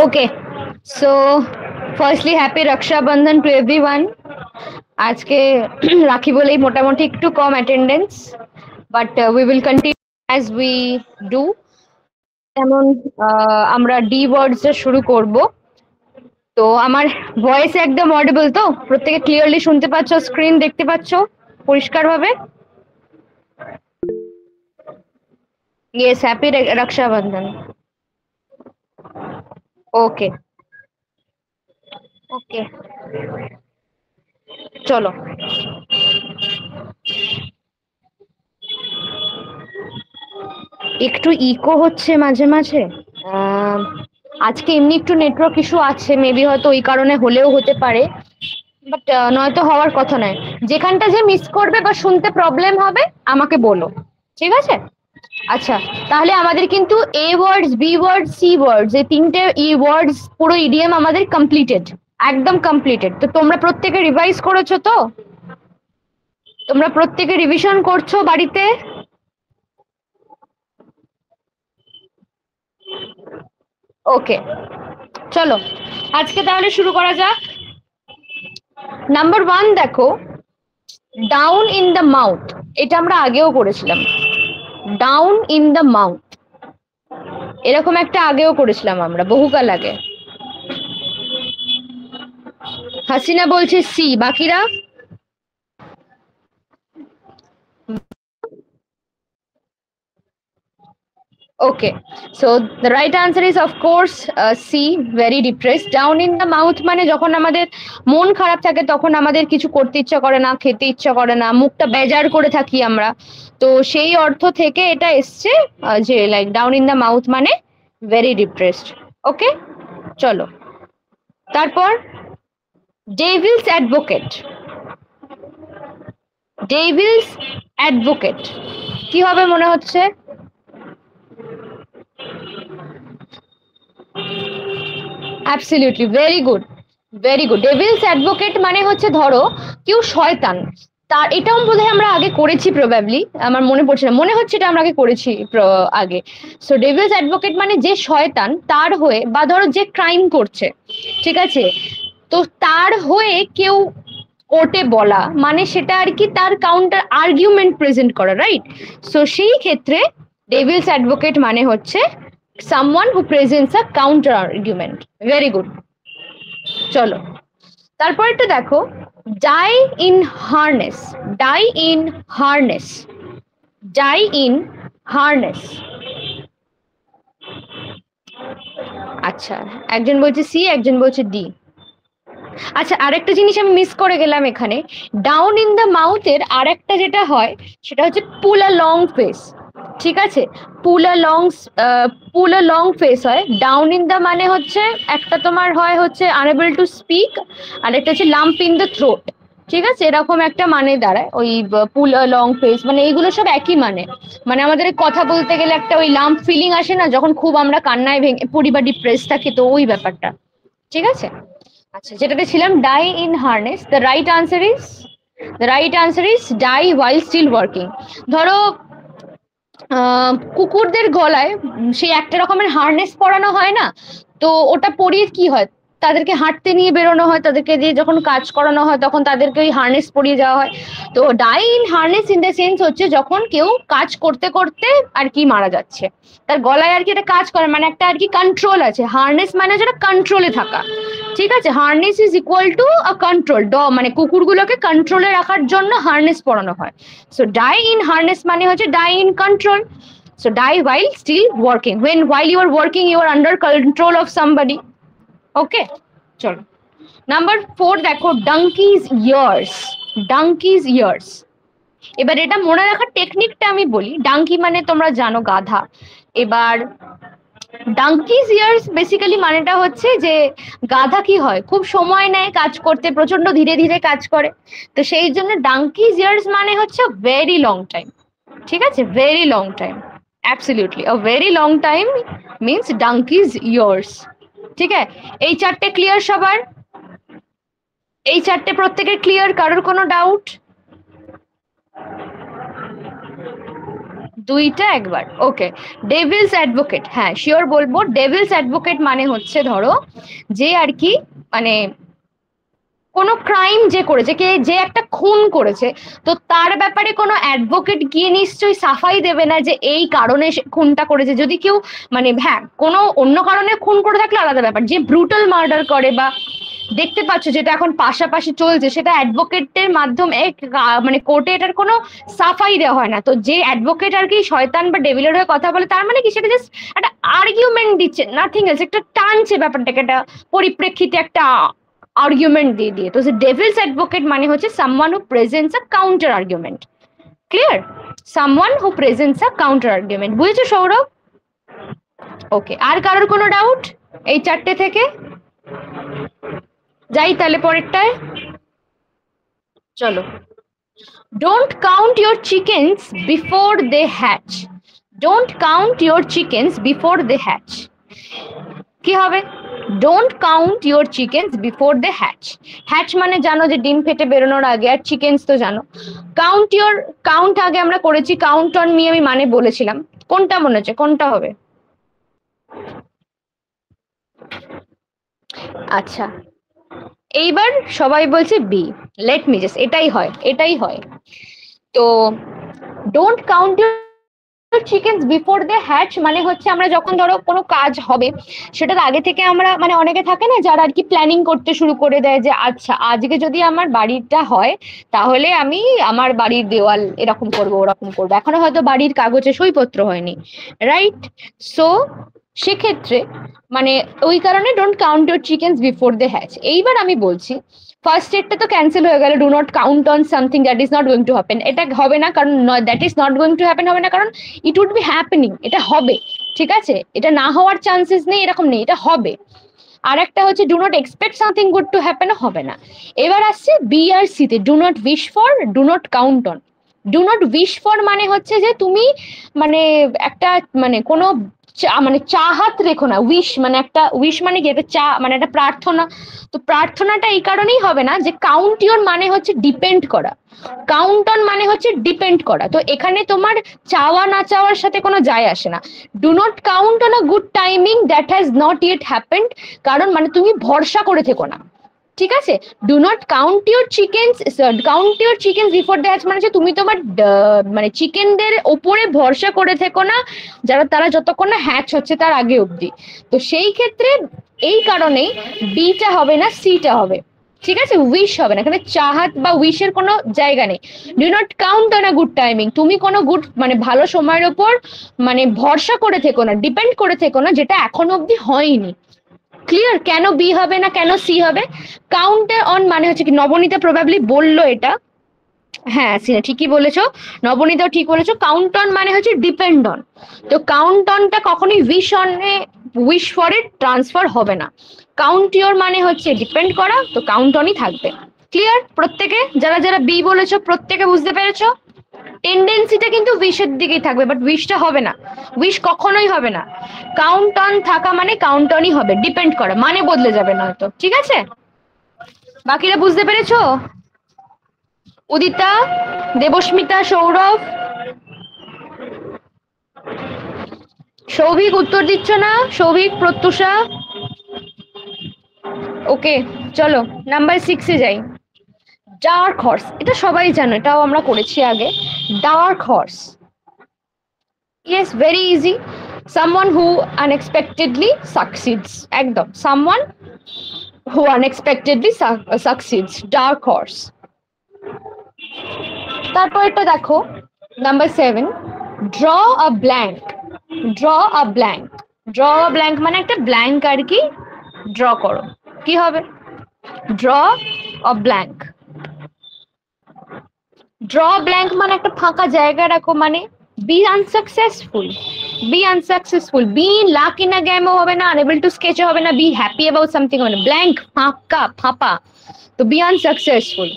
Okay, so firstly happy Raksha Bandhan to everyone. আজকে রাখি বলেই মোটামুটি একটু কম attendance, but we will continue as we do. যেমন আমরা ডি ওয়ার্ডস শুরু করব। তো আমার ভয়েস একদম অডিবল তো? প্রত্যেকে ক্লিয়ারলি শুনতে পাচ্ছ? স্ক্রিন দেখতে পাচ্ছ পরিষ্কারভাবে? ইয়েস, হ্যাপি রক্ষা বন্ধন। ওকে ওকে, চলো। একটু ইকো হচ্ছে মাঝে মাঝে। আহ, আজকে এমনি একটু নেটওয়ার্ক ইস্যু আছে, মেবি হয়তো ওই কারণে হলেও হতে পারে, বাট নয়তো হওয়ার কথা নয়। যেখানটা যে মিস করবে বা শুনতে প্রবলেম হবে আমাকে বলো, ঠিক আছে? আচ্ছা, তাহলে আমাদের কিন্তু এ ওয়ার্ডস, বি ওয়ার্ডস, সি ওয়ার্ডস, এই তিনটে ই ওয়ার্ডস পুরো ইডিএম আমাদের কমপ্লিটেড, একদম কমপ্লিটেড। তো তোমরা প্রত্যেকে রিভাইজ করেছো তো? তোমরা প্রত্যেকে রিভিশন করছো বাড়িতে? ওকে, চলো আজকে তাহলে শুরু করা যাক। নাম্বার 1 দেখো, ডাউন ইন দ্য মাউথ। এটা আমরা আগেও করেছিলাম, ডাউন ইন দ্য মাউথ, এরকম একটা আগেও করেছিলাম আমরা বহুকাল আগে। হাসিনা বলছে সি, বাকিরা? Okay, so the right answer is of course C, very depressed. Down in the mouth মানে যখন আমাদের মন খারাপ থাকে, তখন আমাদের কিছু করতে ইচ্ছা করে না, খেতে ইচ্ছা করে না, মুখটা বেজার করে থাকি আমরা। তো সেই অর্থ থেকে এটা এসছে যে like down in the mouth মানে ভেরি ডিপ্রেসড। ওকে, চলো তারপর ডেভিলস অ্যাডভোকেট। ডেভিলস অ্যাডভোকেট কি হবে মনে হচ্ছে? Absolutely, very good, very good. Devil's advocate মানে হচ্ছে ধরো কেউ শয়তান, তার এটাও বোধহয় আমরা আগে করেছি প্রবাবলি, আমার মনে পড়ছে না, মনে হচ্ছে এটা আমরা আগে করেছি আগে। সো ডেভিলস অ্যাডভোকেট মানে যে শয়তান, তার হয়ে, বা ধরো যে ক্রাইম করছে, ঠিক আছে, তো তার হয়ে কেউ কোর্টে বলা মানে সেটা আর কি তার কাউন্টার আর্গুমেন্ট প্রেজেন্ট করা, রাইট? সো সেই ক্ষেত্রে ডেভিলস অ্যাডভোকেট মানে হচ্ছে someone who presents a counter argument. Very good. চলো তারপর একটু দেখো, die in harness. Die in harness, die in harness. আচ্ছা, একজন বলছে সি, একজন বলছে ডি। আচ্ছা, আরেকটা জিনিস আমি মিস করে গেলাম এখানে। ডাউন ইন দ্য মাউথের আরেকটা যেটা হয় সেটা হচ্ছে পুল আ লং ফেস, ঠিক আছে? Pull a long, pull a long face হয়। ডাউন ইন দ্য মানে হচ্ছে একটা তোমার হয় হচ্ছে আনএবল টু স্পিক, আর একটা হচ্ছে লাম্প ইন দ্য থ্রোট, ঠিক আছে? এরকম একটা মানে দাঁড়ায় ওই পুল আ লং ফেস, মানে এইগুলো সব একই মানে। মানে আমাদের কথা বলতে গেলে একটা ওই লাম্প ফিলিং আসে না যখন খুব আমরা কান্নায় ভেঙে পড়ি বা ডিপ্রেস থাকি, তো ওই ব্যাপারটা, ঠিক আছে? আচ্ছা, যেটাতে ছিলাম die in harness, the right answer is die while still working. ধরো কুকুরদের গলায় সেই একটা রকমের হারনেস পরানো হয় না, তো ওটা পরিয়ে কি হয়, তাদেরকে হাঁটতে নিয়ে বেরোনো হয়, তাদেরকে দিয়ে যখন কাজ করানো হয় তখন তাদেরকে ওই হারনেস পরিয়ে যাওয়া হয়। তো die in harness in the sense হচ্ছে যখন কেউ কাজ করতে করতে আর কি মারা যাচ্ছে, তার গলায় আর কি একটা কাজ করে, মানে একটা আর কি কন্ট্রোল আছে। হারনেস মানে যেটা কন্ট্রোলে থাকা, ঠিক আছে? Harness is equal to a control, মানে কুকুরগুলোকে কন্ট্রোলে রাখার জন্য হারনেস পরানো হয়। সো ডাই ইন হারনেস মানে হচ্ছে die in control. So die while still working. While you are working, you are under control of somebody. Okay, চলো নাম্বার 4 দেখো, ডাঙ্কিজ ইয়ার্স। ডাঙ্কিজ ইয়ার্স, এবার এটা মনে রাখার টেকনিকটা আমি বলি। ডাঙ্কি মানে তোমরা জানো গাধা। এবার ডাঙ্কিজ ইয়ার্স বেসিক্যালি মানেটা হচ্ছে যে গাধা কি হয়, খুব সময় নেয় কাজ করতে, প্রচন্ড ধীরে ধীরে কাজ করে। তো সেই জন্য ডাঙ্কিজ ইয়ার্স মানে হচ্ছে ভেরি লং টাইম, ঠিক আছে? Very long time, absolutely a very long time means donkey's years. ঠিক আছে, এই চারটে ক্লিয়ার সবার? এই চারটে প্রত্যেকের ক্লিয়ার? কারোর কোনো ডাউট? দুইটা একবার, ওকে। ডেভিলস অ্যাডভোকেট, হ্যাঁ শিওর বলবো। ডেভিলস অ্যাডভোকেট মানে হচ্ছে ধরো যে আর কি মানে কোনো ক্রাইম যে করেছে, কে যে একটা খুন করেছে, তো তার ব্যাপারে কোনো অ্যাডভোকেট গিয়ে নিশ্চয়ই সাফাই দেবে না যে এই কারণে সে খুনটা করেছে। যদি কেউ মানে হ্যাঁ কোনো অন্য কারণে খুন করে থাকলে আলাদা ব্যাপার, যে ব্রুটাল মার্ডার করে বা দেখতে পাচ্ছ যেটা এখন পাশাপাশি চলছে, সেটা অ্যাডভোকেটের মাধ্যমে মানে কোর্টে এটার কোনো সাফাই দেওয়া হয় না। তো যে অ্যাডভোকেট আর কি শয়তান বা ডেভিলের হয়ে কথা বলে, তার মানে কি সেটা জাস্ট একটা আর্গুমেন্ট দিচ্ছে, নাথিং এলস, একটা টানছে ব্যাপারটাকে, একটা পরিপ্রেক্ষিতে একটা আর্গুমেন্ট দিয়ে দিয়ে। তো ডেভিলস অ্যাডভোকেট মানে হচ্ছে someone who presents a counter argument. Clear? Someone who presents a counter argument. বুঝেছো সৌরভ? ওকে, আর কারোর কোনো ডাউট এই চারটে থেকে? যাই তাহলে পরেরটায়, চলো। Don't count your chickens before they hatch. Don't count your chickens before they hatch. কি হবে? Don't count your chickens before they hatch. Hatch মানে জানো যে ডিম ফেটে বেরোনোর আগে, আর চিকেন্স তো জানো। কাউন্ট ইউর, কাউন্ট আগে আমরা করেছি, কাউন্ট অন মি আমি মানে বলেছিলাম। কোনটা মনে হচ্ছে, কোনটা হবে? আচ্ছা, এইবার সবাই বলছে বি। লেট মি জাস্ট, এটাই হয়, এটাই হয়। তো don't count chickens before they hatch মানে হচ্ছে আমরা যখন ধরো কোনো কাজ হবে, সেটার আগে থেকে আমরা মানে অনেকে থাকে না যারা আর কি প্ল্যানিং করতে শুরু করে দেয় যে আচ্ছা আজকে যদি আমার বাড়িটা হয় তাহলে আমি আমার বাড়ির দেওয়াল এরকম করব ওরকম করবো, এখনো হয়তো বাড়ির কাগজে সইপত্র হয়নি, রাইট? সো সেক্ষেত্রে মানে ওই কারণে don't count your chickens before they hatch. এইবার আমি বলছি ফার্স্ট স্টেটটা তো ক্যান্সেল হয়ে গেল, do not count on something that is not going to happen. এটা হবে না, কারণ that is not going to happen হবে না, কারণ ইট উড বি হ্যাপেনিং, এটা হবে, ঠিক আছে? এটা না হওয়ার চান্সেস নেই এরকম নেই, এটা হবে। আর একটা হচ্ছে do not expect something good to happen, হবে না। এবার আসছে বি আর সি তে, do not wish for, do not count on. Do not wish for মানে হচ্ছে যে তুমি মানে একটা মানে কোনো মানে চাহাত রেখো না। উইশ মানে একটা, উইশ মানে কি একটা চা মানে একটা প্রার্থনা। তো প্রার্থনাটা এই কারণেই হবে না যে কাউন্ট ইউর মানে হচ্ছে ডিপেন্ড করা, কাউন্ট অন মানে হচ্ছে ডিপেন্ড করা। তো এখানে তোমার চাওয়া না চাওয়ার সাথে কোনো যায় আসে না। Do not count on a good timing that has not yet happened, কারণ মানে তুমি ভরসা করে থেকো না, ঠিক আছে? Do not count your chickens, count your chickens before the hatch মানে হচ্ছে তুমি তোমার মানে চিকেনদের ওপরে ভরসা করে থেকো না, যারা তারা যতক্ষণ না হ্যাচ হচ্ছে তার আগে অবধি। তো সেই ক্ষেত্রে এই কারণেই বিটা হবে না, সিটা হবে, ঠিক আছে? উইশ হবে না, এখানে চাহাত বা উইশের কোনো জায়গা নেই। Do not count on a good timing, তুমি কোনো গুড মানে ভালো সময়ের ওপর মানে ভরসা করে থেকো না, ডিপেন্ড করে থেকো না, যেটা এখনো অবধি হয়নি। ক্লিয়ার? কেন বি হবে না, কেন সি হবে? কাউন্ট অন মানে হচ্ছে কি, নবনীতা প্রবাবলি বললো এটা, হ্যাঁ সিনা ঠিকই বলেছো, নবনীতাও ঠিক বলেছো। কাউন্ট অন মানে হচ্ছে ডিপেন্ড অন, তো কাউন্ট অনটা কখনোই উইশ অনে, উইশ ফর এ ট্রান্সফার হবে না। কাউন্ট ইওর মানে হচ্ছে ডিপেন্ড করা, তো কাউন্ট অনই থাকবে। ক্লিয়ার? প্রত্যেকে যারা যারা বি বলেছো প্রত্যেকে বুঝতে পেরেছো? টেন্ডেন্সিটা কিন্তু উইশের দিকেই থাকবে, বাট উইশটা হবে না, উইশ কখনোই হবে না। কাউন্ট অন থাকা মানে কাউন্ট অনই হবে, ডিপেন্ড করা মানে বদলে যাবে না হয়তো, ঠিক আছে? বাকিরা বুঝতে পেরেছো? উদিতা, দেবস্মিতা, সৌরভ, সৌভিক উত্তর দিচ্ছ না? সৌভিক, প্রত্যুষা, ওকে চলো নাম্বার 6 এ যাই। ডার্ক হর্স, এটা সবাই জানো, এটাও আমরা করেছি আগে। Dark horse, yes very easy, someone who unexpectedly succeeds, একদম someone who unexpectedly succeeds, dark horse. তারপর এটা দেখো number 7, draw a blank. Draw a blank, draw a blank মানে একটা ব্ল্যাঙ্ক আর কি ড্র করো, কি হবে? Draw a blank, draw blank মানে একটা ফাঁকা জায়গা রাখো, মানে be unsuccessful, be unsuccessful, be luck in a গেমও হবে না, আনএবল টু স্কেচও হবে না, বি হ্যাপি অ্যাবাউট সামথিং হবে না, ব্ল্যাঙ্ক ফাঁকা ফাঁপা, তো বি আনসাকসেসফুল,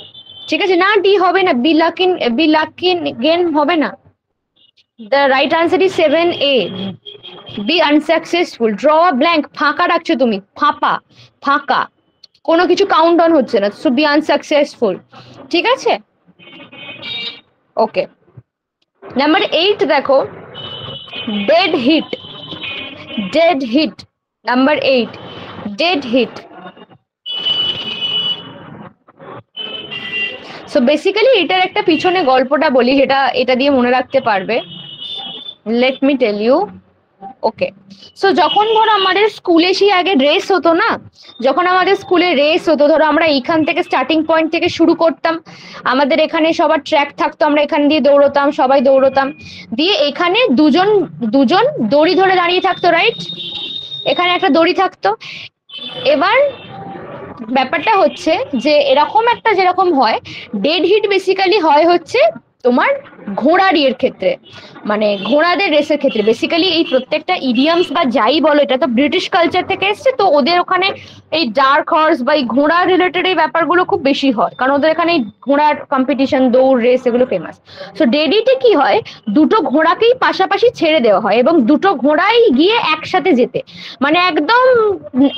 ঠিক আছে? না ডি হবে না, বি লাক ইন গেম হবে না। The right answer is 7A. Be unsuccessful. Draw a blank. ফাঁকা রাখছো তুমি, ফাঁপা ফাঁকা, কোনো কিছু কাউন্ট অন হচ্ছে না, সো বি আনসাকসেসফুল, ঠিক আছে? ওকে, নাম্বার 8 দেখো, Dead heat. Dead heat. Number 8. Dead heat. So basically এটার একটা পিছনে গল্পটা বলি, এটা দিয়ে মনে রাখতে পারবে। Let me tell you. Okay, so যখন ধরো আমাদের স্কুলে সেই আগে রেস হতো না, যখন আমাদের স্কুলে রেস হতো, ধরো আমরা এইখান থেকে স্টার্টিং পয়েন্ট থেকে শুরু করতাম, আমাদের এখানে সবার ট্র্যাক থাকতো, আমরা এখান দিয়ে দৌড়তাম, সবাই দৌড়তাম, দিয়ে এখানে দুজন দুজন দড়ি ধরে দাঁড়িয়ে থাকতো, রাইট? এখানে একটা দড়ি থাকতো। এবার ব্যাপারটা হচ্ছে যে এরকম একটা যেরকম হয়, ডেড হিট বেসিক্যালি হয় হচ্ছে তোমার ঘোড়ার ইয়ের ক্ষেত্রে, মানে ঘোড়াদের রেসের ক্ষেত্রে। বেসিক্যালি এই প্রত্যেকটা ইডিয়ামস বা যাই বলো, এটা তো ব্রিটিশ কালচার থেকে এসছে, তো ওদের ওখানে এই ডার্ক হর্স বা এই ঘোড়া রিলেটেড এই ব্যাপারগুলো খুব বেশি হয়, কারণ ওদের এখানে ঘোড়ার কম্পিটিশন, দৌড়, রেস এগুলো ফেমাস। সো ডেড হিটে কি হয়, দুটো ঘোড়াকেই পাশাপাশি ছেড়ে দেওয়া হয় এবং দুটো ঘোড়াই গিয়ে একসাথে যেতে, মানে একদম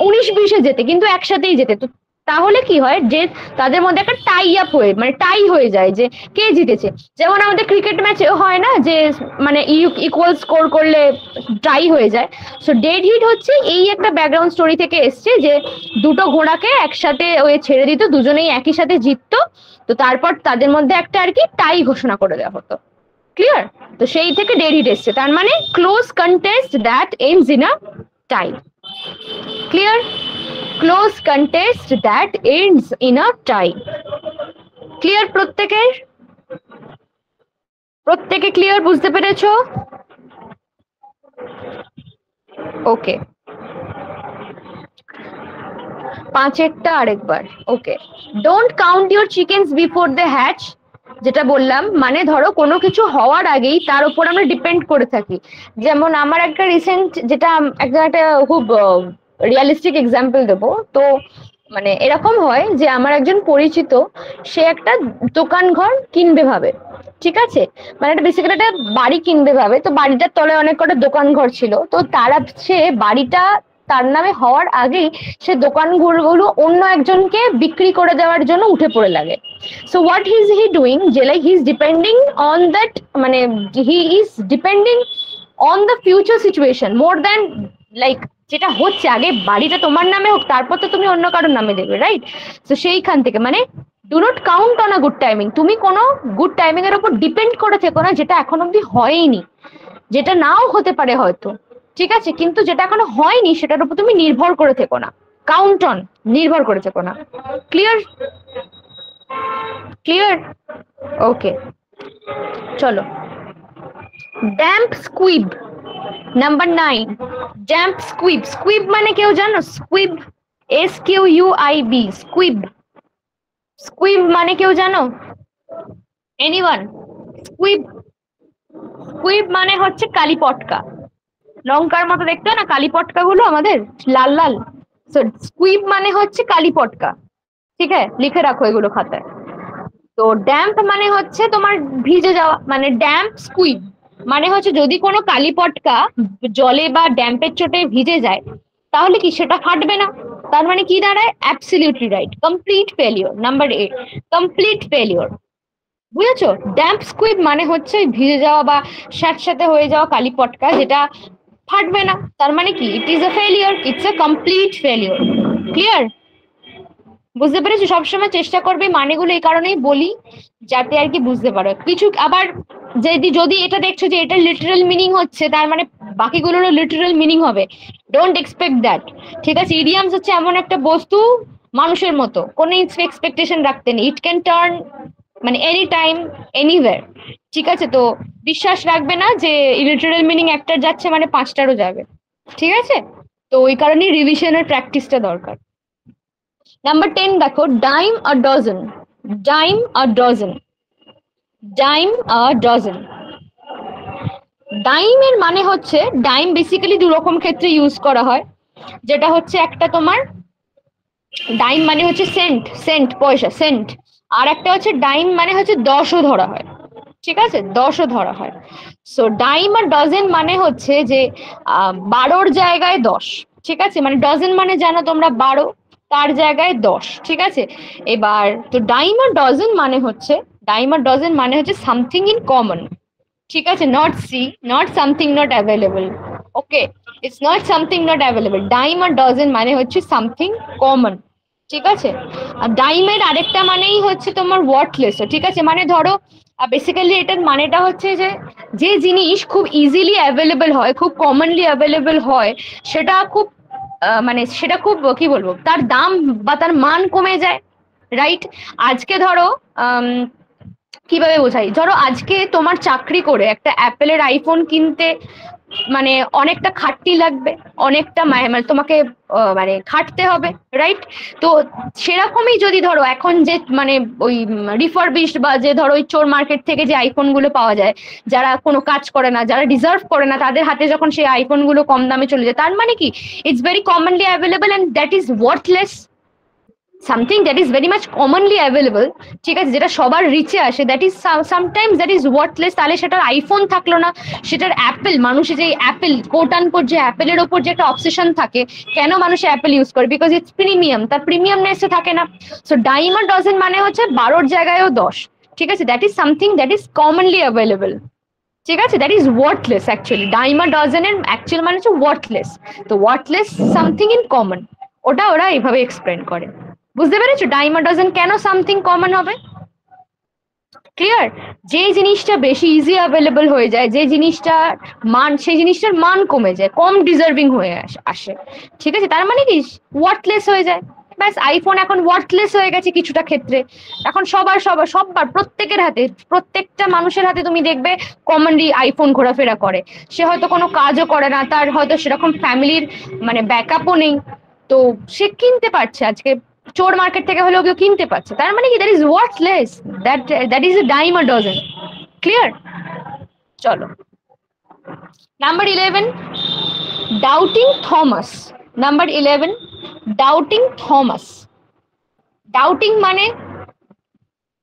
19-20-এ যেতে, কিন্তু একসাথেই যেতে। তো তাহলে কি হয় যে তাদের মধ্যে একটা টাই আপ হয়ে, মানে টাই হয়ে যায় যে কে জিতেছে। যেমন আমাদের ক্রিকেট ম্যাচে হয় না যে মানে ইকুয়াল স্কোর করলে টাই হয়ে যায়। সো ডেড হিট হচ্ছে এই একটা ব্যাকগ্রাউন্ড স্টোরি থেকে এসছে যে দুটো ঘোড়াকে একসাথে ওই ছেড়ে দিত, দুজনেই একই সাথে জিততো, তো তারপর তাদের মধ্যে একটা আর কি টাই ঘোষণা করে দেওয়া হতো। ক্লিয়ার? তো সেই থেকে ডেড হিট এসছে, তার মানে close contest that ends in a tie. Clear? Close contest that ends in a tie. Clear? প্রত্যেকে ক্লিয়ার? বুঝতে পেরেছো? ওকে, পাঁচেরটা আরেকবার। Okay, don't count your chickens before they hatch. যেটা বললাম, মানে ধরো কোনো কিছু হওয়ার আগেই তার উপর আমরা ডিপেন্ড করে থাকি। যেমন আমার একটা রিসেন্ট, যেটা একটা খুব রিয়ালিস্টিক এক্সাম্পল দেবো, তো মানে এরকম হয় যে আমার একজন পরিচিত, সে একটা দোকান ঘর কিনবে ভাবে, ঠিক আছে, মানে একটা বেসিক্যালি একটা বাড়ি কিনবে ভাবে। তো বাড়িটার তলায় অনেক কটা দোকান ঘর ছিল, তো তারা সে বাড়িটা তার নামে হওয়ার আগেই সে দোকানগুলো অন্য একজনকে বিক্রি করে দেওয়ার জন্য উঠে পড়ে লাগে। So what is he doing, যে like he is depending on that, মানে he is depending on the future situation more than like যেটা হচ্ছে, আগে বাড়িটা তোমার নামে হোক, তারপর তো তুমি অন্য কারোর নামে দেবে, রাইট? তো সেইখান থেকে মানে do not count on a good timing. তুমি কোনো গুড টাইমিং এর উপর ডিপেন্ড করে থেকো না, যেটা এখন অব্দি হয়নি, যেটা নাও হতে পারে হয়তো, ঠিক আছে, কিন্তু যেটা এখনো হয়নি সেটার উপর তুমি নির্ভর করে থেকো না। কাউন্ট অন, নির্ভর করে থেকো না। ক্লিয়ার? ক্লিয়ার? ওকে, চলো। Damp squib, number 9। Damp squib. Squib মানে কেউ জানো? Squib, SQUIB, squib. স্কুইব মানে কেউ জানো? এনিওয়ান? স্কুইব, স্কুইব মানে হচ্ছে কালী পটকা, লঙ্কার মতো দেখতে হয় না কালী পটকা গুলো আমাদের, লাল লাল। স্কুইব মানে হচ্ছে কালী পটকা, ঠিক আছে, লিখে রাখো এগুলো খাতায়। তো ড্যাম্প মানে হচ্ছে তোমার ভিজে যাওয়া, মানে ড্যাম্প স্কুইব মানে হচ্ছে যদি কোনো কালী পটকা জলে বা ড্যাম্পের চোটে ভিজে যায়, তাহলে কি সেটা ফাটবে না? তার মানে কি দাঁড়ায়? Absolutely right, complete failure. Number 8, complete failure. বুঝেছো? ড্যাম্প স্কুইব মানে হচ্ছে ভিজে যাওয়া বা স্যাঁতস্যাঁতে হয়ে যাওয়া কালী পটকা, যেটা ফাটবে না, তার মানে কি? It is a failure, it's a complete failure. Clear? বুঝতে পেরেছো? সবসময় চেষ্টা করবে মানেগুলো এই কারণেই বলি যাতে আর কি বুঝতে পারো কিছু। আবার যদি এটা দেখছো যে এটা লিটারাল মিনিং হচ্ছে, তার মানে বাকিগুলোরও লিটারাল মিনিং হবে, ডোন্ট এক্সপেক্ট দ্যাট। ঠিক আছে? ইডিয়ামস হচ্ছে এমন একটা বস্তু, মানুষের মতো কোনো এক্সপেকটেশন রাখতে নেই, ইট ক্যান টার্ন মানে এনি টাইম এনিওয়্যার। ঠিক আছে? তো বিশ্বাস রাখবে না যে লিটারাল মিনিং একটার যাচ্ছে মানে 5টারও যাবে, ঠিক আছে? তো ওই কারণেই রিভিশনের প্র্যাকটিসটা দরকার। নাম্বার 10 দেখো, ডাইম আ ডজন। ডাইম আ ডজন। ডাইম আ ডজন। ডাইমের মানে হচ্ছে, ডাইম বেসিক্যালি দু রকম ক্ষেত্রে ইউজ করা হয়, যেটা হচ্ছে একটা তোমার ডাইম মানে হচ্ছে সেন্ট, সেন্ট পয়সা, সেন্ট। আর একটা হচ্ছে ডাইম মানে হচ্ছে 10ও ধরা হয়, ঠিক আছে, 10ও ধরা হয়। সো ডাইম আর ডজন মানে হচ্ছে যে 12র জায়গায় 10, ঠিক আছে, মানে ডজন মানে জানো তোমরা 12, তার জায়গায় 10, ঠিক আছে। এবার তো ডাইম আর ডজন মানে হচ্ছে, ডাইম আর ডজন মানে হচ্ছে সামথিং ইন কমন, ঠিক আছে, not C, not something not available. Okay, it's not something not available. Dime আর ডজন মানে হচ্ছে সামথিং কমন, ঠিক আছে। আর ডাইমের আরেকটা মানেই হচ্ছে তোমার ওয়ার্থলেস, ঠিক আছে। মানে ধরো বেসিক্যালি এটার মানেটা হচ্ছে যে যে জিনিস খুব ইজিলি অ্যাভেলেবল হয়, খুব কমনলি অ্যাভেলেবল হয়, সেটা খুব মানে সেটা খুব কি বলবো, তার দাম বা তার মান কমে যায়, রাইট। আজকে ধরো কিভাবে বোঝাই, ধরো আজকে তোমার চাকরি করে একটা অ্যাপেলের আইফোন কিনতে মানে অনেকটা খাটতি লাগবে, অনেকটা মানে তোমাকে মানে খাটতে হবে, রাইট। তো সেরকমই যদি ধরো এখন যে মানে ওই রিফারবিশড বা যে ধরো ওই চোর মার্কেট থেকে যে আইফোন গুলো পাওয়া যায়, যারা কোনো কাজ করে না, যারা ডিজার্ভ করে না, তাদের হাতে যখন সেই আইফোন গুলো কম দামে চলে যায়, তার মানে কি it's very commonly available and that is worthless. Something that is very much commonly available, ঠিক আছে, যেটা সবার রিচে আসে, that is sometimes that is worthless. তাহলে সেটার আইফোন থাকলো না, সেটার অ্যাপেল, মানুষের যে অ্যাপেল কোট আনকোট যে অ্যাপেলের ওপর যে একটা অবসেশন থাকে, কেন মানুষ অ্যাপেল ইউজ করে, বিকজ ইটস প্রিমিয়াম, তার প্রিমিয়ামনেস থাকে না। সো ডাইম আর ডজন মানে হচ্ছে 12-র জায়গায়ও 10, ঠিক আছে, that is something that is commonly available, ঠিক আছে, that is worthless. Actually dime আর ডজনের অ্যাকচুয়াল মানে হচ্ছে ওয়ার্থলেস। তো ওয়ার্থলেস সামথিং ইন কমন, ওটা ওরা এইভাবে এক্সপ্লেন করে। বুঝতে পেরেছো ডাইম আর ডজন কেন সামথিং কমন হবে? ক্লিয়ার? যে জিনিসটা বেশি ইজি অ্যাভেলেবল হয়ে যায়, যে জিনিসটা মান, সেই জিনিসটার মান কমে যায়, কম ডিজার্ভিং হয়ে আসে, ঠিক আছে, তার মানে কি ওয়ার্থলেস হয়ে যায়। ব্যাস, আইফোন এখন ওয়ার্থলেস হয়ে গেছে কিছুটা ক্ষেত্রে। এখন সবার প্রত্যেকের হাতে, প্রত্যেকটা মানুষের হাতে তুমি দেখবে কমনলি আইফোন ঘোরাফেরা করে। সে হয়তো কোনো কাজও করে না, তার হয়তো সেরকম ফ্যামিলির মানে ব্যাকআপও নেই, তো সে কিনতে পারছে, আজকে চোর মার্কেট থেকে হলেও কেউ কিনতে পারছে, তার মানে কি that is worthless, that is a dime আর ডজন। ক্লিয়ার? চলো, number 11, doubting Thomas. Number 11, doubting Thomas. Doubting মানে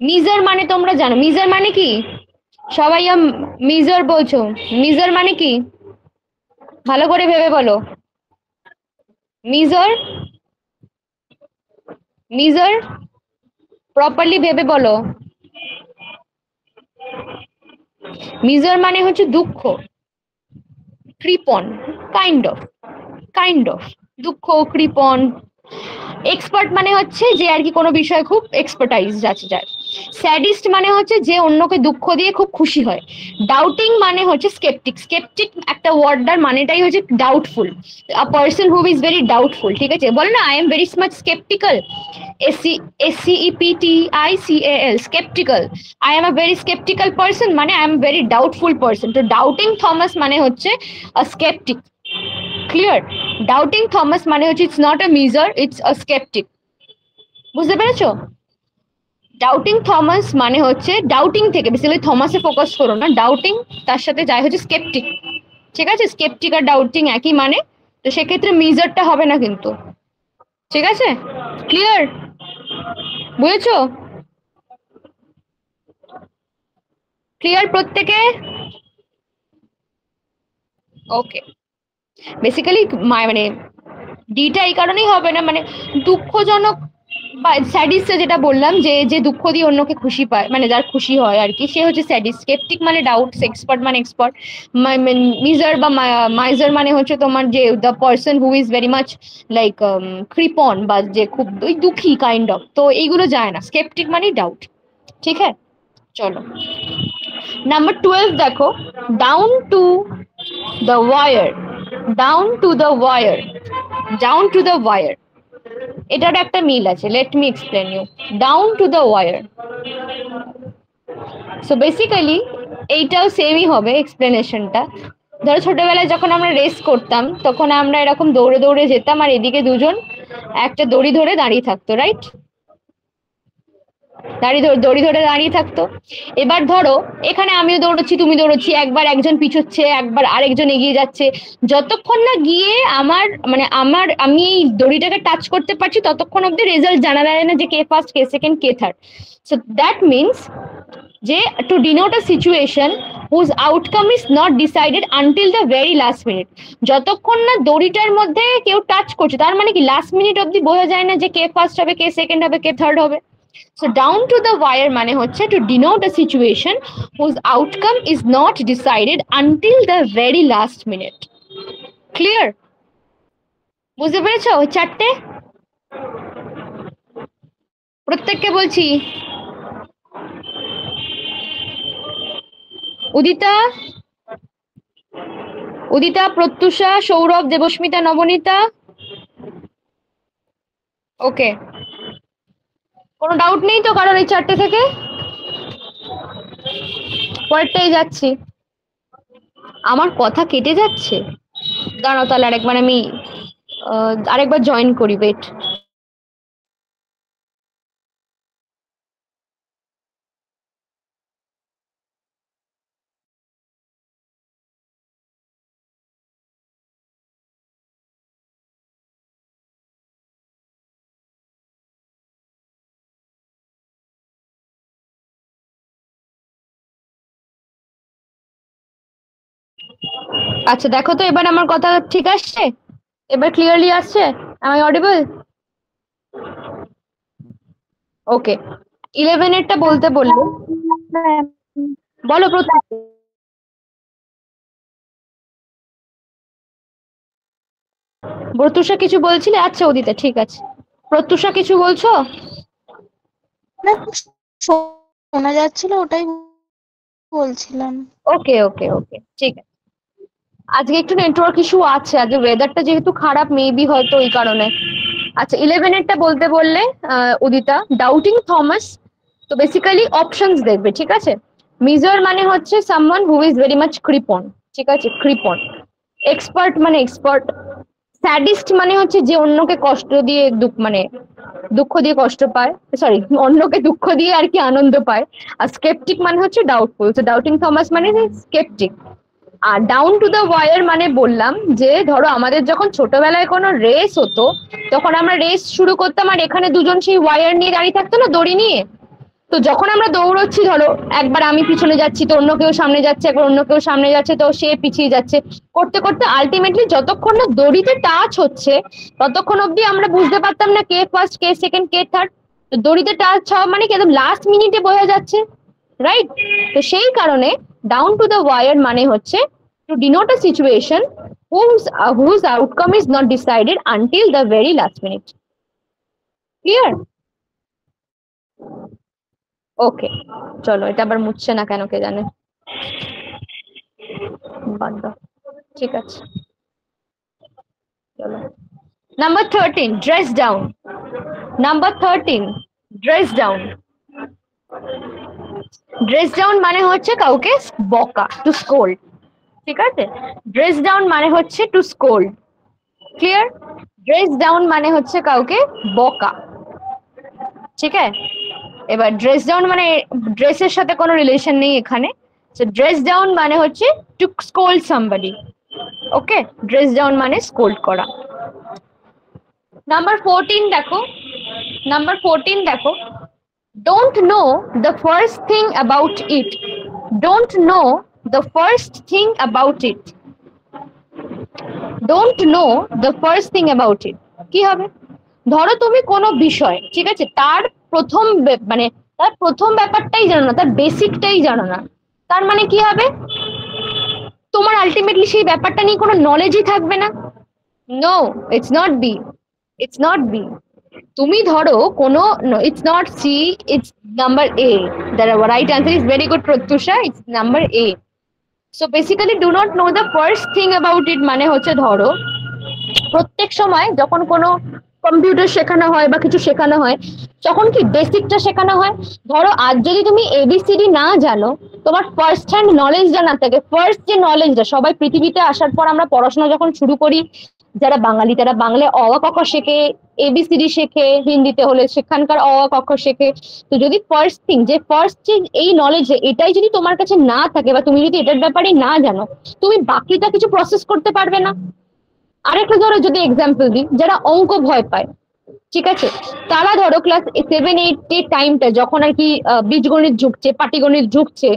মিজার, মানে তোমরা জানো মিজার মানে কি? সবাই মিজার বলছো, মিজার মানে কি? ভালো করে ভেবে বলো। মিজার, মিজার প্রপারলি ভেবে বলো। মিজার মানে হচ্ছে দুঃখ, কৃপণ, কাইন্ড অফ দুঃখ, কৃপণ। এক্সপার্ট মানে হচ্ছে যে আর কি কোনো বিষয়ে খুব এক্সপার্টাইজ আছে যার। স্যাডিস্ট মানে হচ্ছে যে অন্যকে দুঃখ দিয়ে খুব খুশি হয়। ডাউটিং মানে হচ্ছে স্কেপটিক। স্কেপটিক একটা ওয়ার্ডটার মানেটাই হচ্ছে doubtful, a person who is very doubtful, ঠিক আছে। বলে না, I am very much sceptical, SCEPTICAL, sceptical. I am a very sceptical person মানে I am very doubtful person. তো ডাউটিং থমাস মানে হচ্ছে a sceptic. Clear? Doubting Thomas মানে হচ্ছে it's not a miser, it's a sceptic. বুঝতে পেরেছো? Doubting Thomas মানে হচ্ছে ডাউটিং থেকে বেসিক্যালি থমাসে ফোকাস করো না, ডাউটিং তার সাথে যাই হচ্ছে স্কেপটিক, ঠিক আছে। স্কেপটিক আর ডাউটিং একই মানে, তো সেক্ষেত্রে মিজারটা হবে না কিন্তু, ঠিক আছে। ক্লিয়ার? বুঝেছো? ক্লিয়ার প্রত্যেকে? ওকে, বেসিক্যালি মানে ডিটা এই কারণেই হবে না, মানে দুঃখজনক বা স্যাডিস্ট যেটা বললাম, যে যে দুঃখ দিয়ে অন্যকে খুশি পায়, মানে যার খুশি হয় আর কি, সে হচ্ছে স্যাডিস্ট। স্কেপটিক মানে ডাউট, এক্সপার্ট মানে এক্সপার্ট। মিজার বা মাইজার মানে হচ্ছে তোমার যে the person who is very much like কৃপন, বা যে খুব ওই দুঃখী কাইন্ড অফ। তো এইগুলো যায় না, স্কেপটিক মানে ডাউট, ঠিক আছে। চলো, নাম্বার 12 দেখো, down to the wire. Down to the wire, down to the wire, এটার একটা মিল আছে, let me explain you. Down to the wire, so basically এইটাও সেমই হবে এক্সপ্লেনেশনটা। ধরো ছোটবেলায় যখন আমরা রেস করতাম, তখন আমরা এরকম দৌড়ে দৌড়ে যেতাম, আর এদিকে দুজন একটা দড়ি ধরে দাঁড়িয়ে থাকতো, রাইট? দড়ি ধরে দাঁড়িয়ে থাকতো। এবার ধরো এখানে আমিও দৌড়চ্ছি, তুমি দৌড়চ্ছি, একবার একজন পিছোচ্ছে, একবার আরেকজন এগিয়ে যাচ্ছে। যতক্ষণ না গিয়ে আমি এই দড়িটাকে টাচ করতে পারছি, ততক্ষণ অব্দি রেজাল্ট জানা যায় না যে কে ফার্স্ট, কে সেকেন্ড, কে থার্ড। সো দ্যাট মিনস যে to denote a situation whose outcome is not decided until the very last minute. যতক্ষণ না দড়িটার মধ্যে কেউ টাচ করছে, তার মানে কি লাস্ট মিনিট অব্দি বোঝা যায় না যে কে ফার্স্ট হবে, কে সেকেন্ড হবে, কে থার্ড হবে। So down to the wire মানে হচ্ছে to denote a situation whose outcome is not decided until the very last minute. Clear? বুঝতে পেরেছো ওই চারটে? প্রত্যেককে বলছি। উদিতা, উদিতা, প্রত্যুষা, সৌরভ, দেবস্মিতা, নবনীতা। ওকে, কোনো ডাউট নেই তো কারণ এই চারটে থেকে? পরেরটাই যাচ্ছি। আমার কথা কেটে যাচ্ছে, দাঁড়াও তাহলে আরেকবার আমি আরেকবার জয়েন করি, ওয়েট। আচ্ছা দেখো তো এবার আমার কথা ঠিক আসছে, এবার ক্লিয়ারলি আসছে? Am I audible? ওকে, 11 এরটা বলতে বললো। বলো প্রত্যুষা কিছু বলছিলে? আচ্ছা উদিতা ঠিক আছে। প্রত্যুষা কিছু বলছো? শোনা যাচ্ছিল, ওটাই বলছিলাম। ওকে ওকে ওকে ঠিক আছে। আজকে একটু নেটওয়ার্ক ইস্যু আছে, আজকে ওয়েদারটা যেহেতু খারাপ, মেবি হয়তো এই কারণে। আচ্ছা 11 এরটা বলতে বললে উদিতা, ডাউটিং থমাস। তো বেসিক্যালি অপশনস দেখবে, ঠিক আছে? মিজার মানে হচ্ছে someone who is very much কৃপন, ঠিক আছে? কৃপন। এক্সপার্ট মানে এক্সপার্ট। স্যাডিস্ট মানে হচ্ছে যে অন্যকে কষ্ট দিয়ে দুঃখ দিয়ে কষ্ট পায়, সরি, অন্যকে দুঃখ দিয়ে আর কি আনন্দ পায়। আর স্কেপটিক মানে হচ্ছে ডাউটফুল। তো ডাউটিং থমাস মানে স্কেপটিক। আর ডাউন টু দ্য ওয়ার মানে বললাম যে ধরো আমাদের যখন ছোটবেলায় কোনো রেস হতো, তখন আমরা রেস শুরু করতাম আর এখানে দুজন সেই ওয়ার নিয়ে দাঁড়িয়ে থাকতো না, দড়ি নিয়ে। তো যখন আমরা দৌড়চ্ছি, ধরো একবার আমি পিছনে যাচ্ছি তো অন্য কেউ সামনে যাচ্ছে, একবার অন্য কেউ সামনে যাচ্ছে তো সে পিছিয়ে যাচ্ছে, করতে করতে আলটিমেটলি যতক্ষণ না দড়িতে টাচ হচ্ছে ততক্ষণ অব্দি আমরা বুঝতে পারতাম না কে ফার্স্ট, কে সেকেন্ড, কে থার্ড। তো দড়িতে টাচ হওয়া মানে কি একদম লাস্ট মিনিটে বোঝা যাচ্ছে, রাইট? তো সেই কারণে ডাউন টু দ্য ওয়ার মানে হচ্ছে to denote a situation whose outcome is not decided until the very last minute. Clear? ওকে, চলো এটা আবার মুছছে না কেন কে জানে, বাদ দাও, ঠিক আছে চলো। Number 13, dress down. Number 13, dress down. Dress down মানে হচ্ছে কাউকে বকা, টু স্কোল্ড, ঠিক আছে? ড্রেস ডাউন মানে হচ্ছে to scold. Clear? Dress down মানে হচ্ছে কাউকে বকা, ঠিক আছে? এবার ড্রেস ডাউন মানে ড্রেসের সাথে কোনো রিলেশন নেই এখানে। সো ড্রেস ডাউন মানে হচ্ছে to scold somebody. Okay, dress down মানে স্কোল্ড করা। নাম্বার 14 দেখো, নাম্বার 14 দেখো, don't know the first thing about it. Don't know the first thing about it. Don't know the first thing about it. কি হবে? ধরো তুমি কোনো বিষয়, ঠিক আছে, তার প্রথম ব্যাপারটাই জানো না, তার বেসিকটাই জানো না, তার মানে কি হবে? তোমার আলটিমেটলি সেই ব্যাপারটা নিয়ে কোনো নলেজই থাকবে না। No, it's not B, it's not B. তুমি ধরো কোনো, it's not C, it's number A. The right answer is very good Pratyusha, it's number A. So basically do not know the first thing about it মানে হচ্ছে ধরো প্রত্যেক সময় যখন কোনো কম্পিউটার শেখানো হয় বা কিছু শেখানো হয় তখন কি বেসিকটা শেখানো হয়। ধরো আজ যদি তুমি এবিসিডি না জানো, তোমার ফার্স্ট হ্যান্ড নলেজটা না থাকে, ফার্স্ট যে নলেজটা, সবাই পৃথিবীতে আসার পর আমরা পড়াশোনা যখন শুরু করি, যারা বাঙালি তারা বাংলায় অ আ ক খ শেখে, এবিসিডি শেখে, হিন্দিতে হলে সেখানকার অ আ ক খ শেখে। তো যদি ফার্স্ট থিং, যে ফার্স্ট যে এই নলেজ, এটাই যদি তোমার কাছে না থাকে বা তুমি যদি এটার ব্যাপারে না জানো, তুমি বাকিটা কিছু প্রসেস করতে পারবে না। আরেকটা ধরো যদি এক্সাম্পল দিই, যারা অঙ্ক ভয় পায়, ঠিক আছে, তারা ধরো ক্লাস 7-8 এর টাইমটা যখন আর কি বীজগণিত ঝুঁকছে, পাটিগণিত ঝুঁকছে,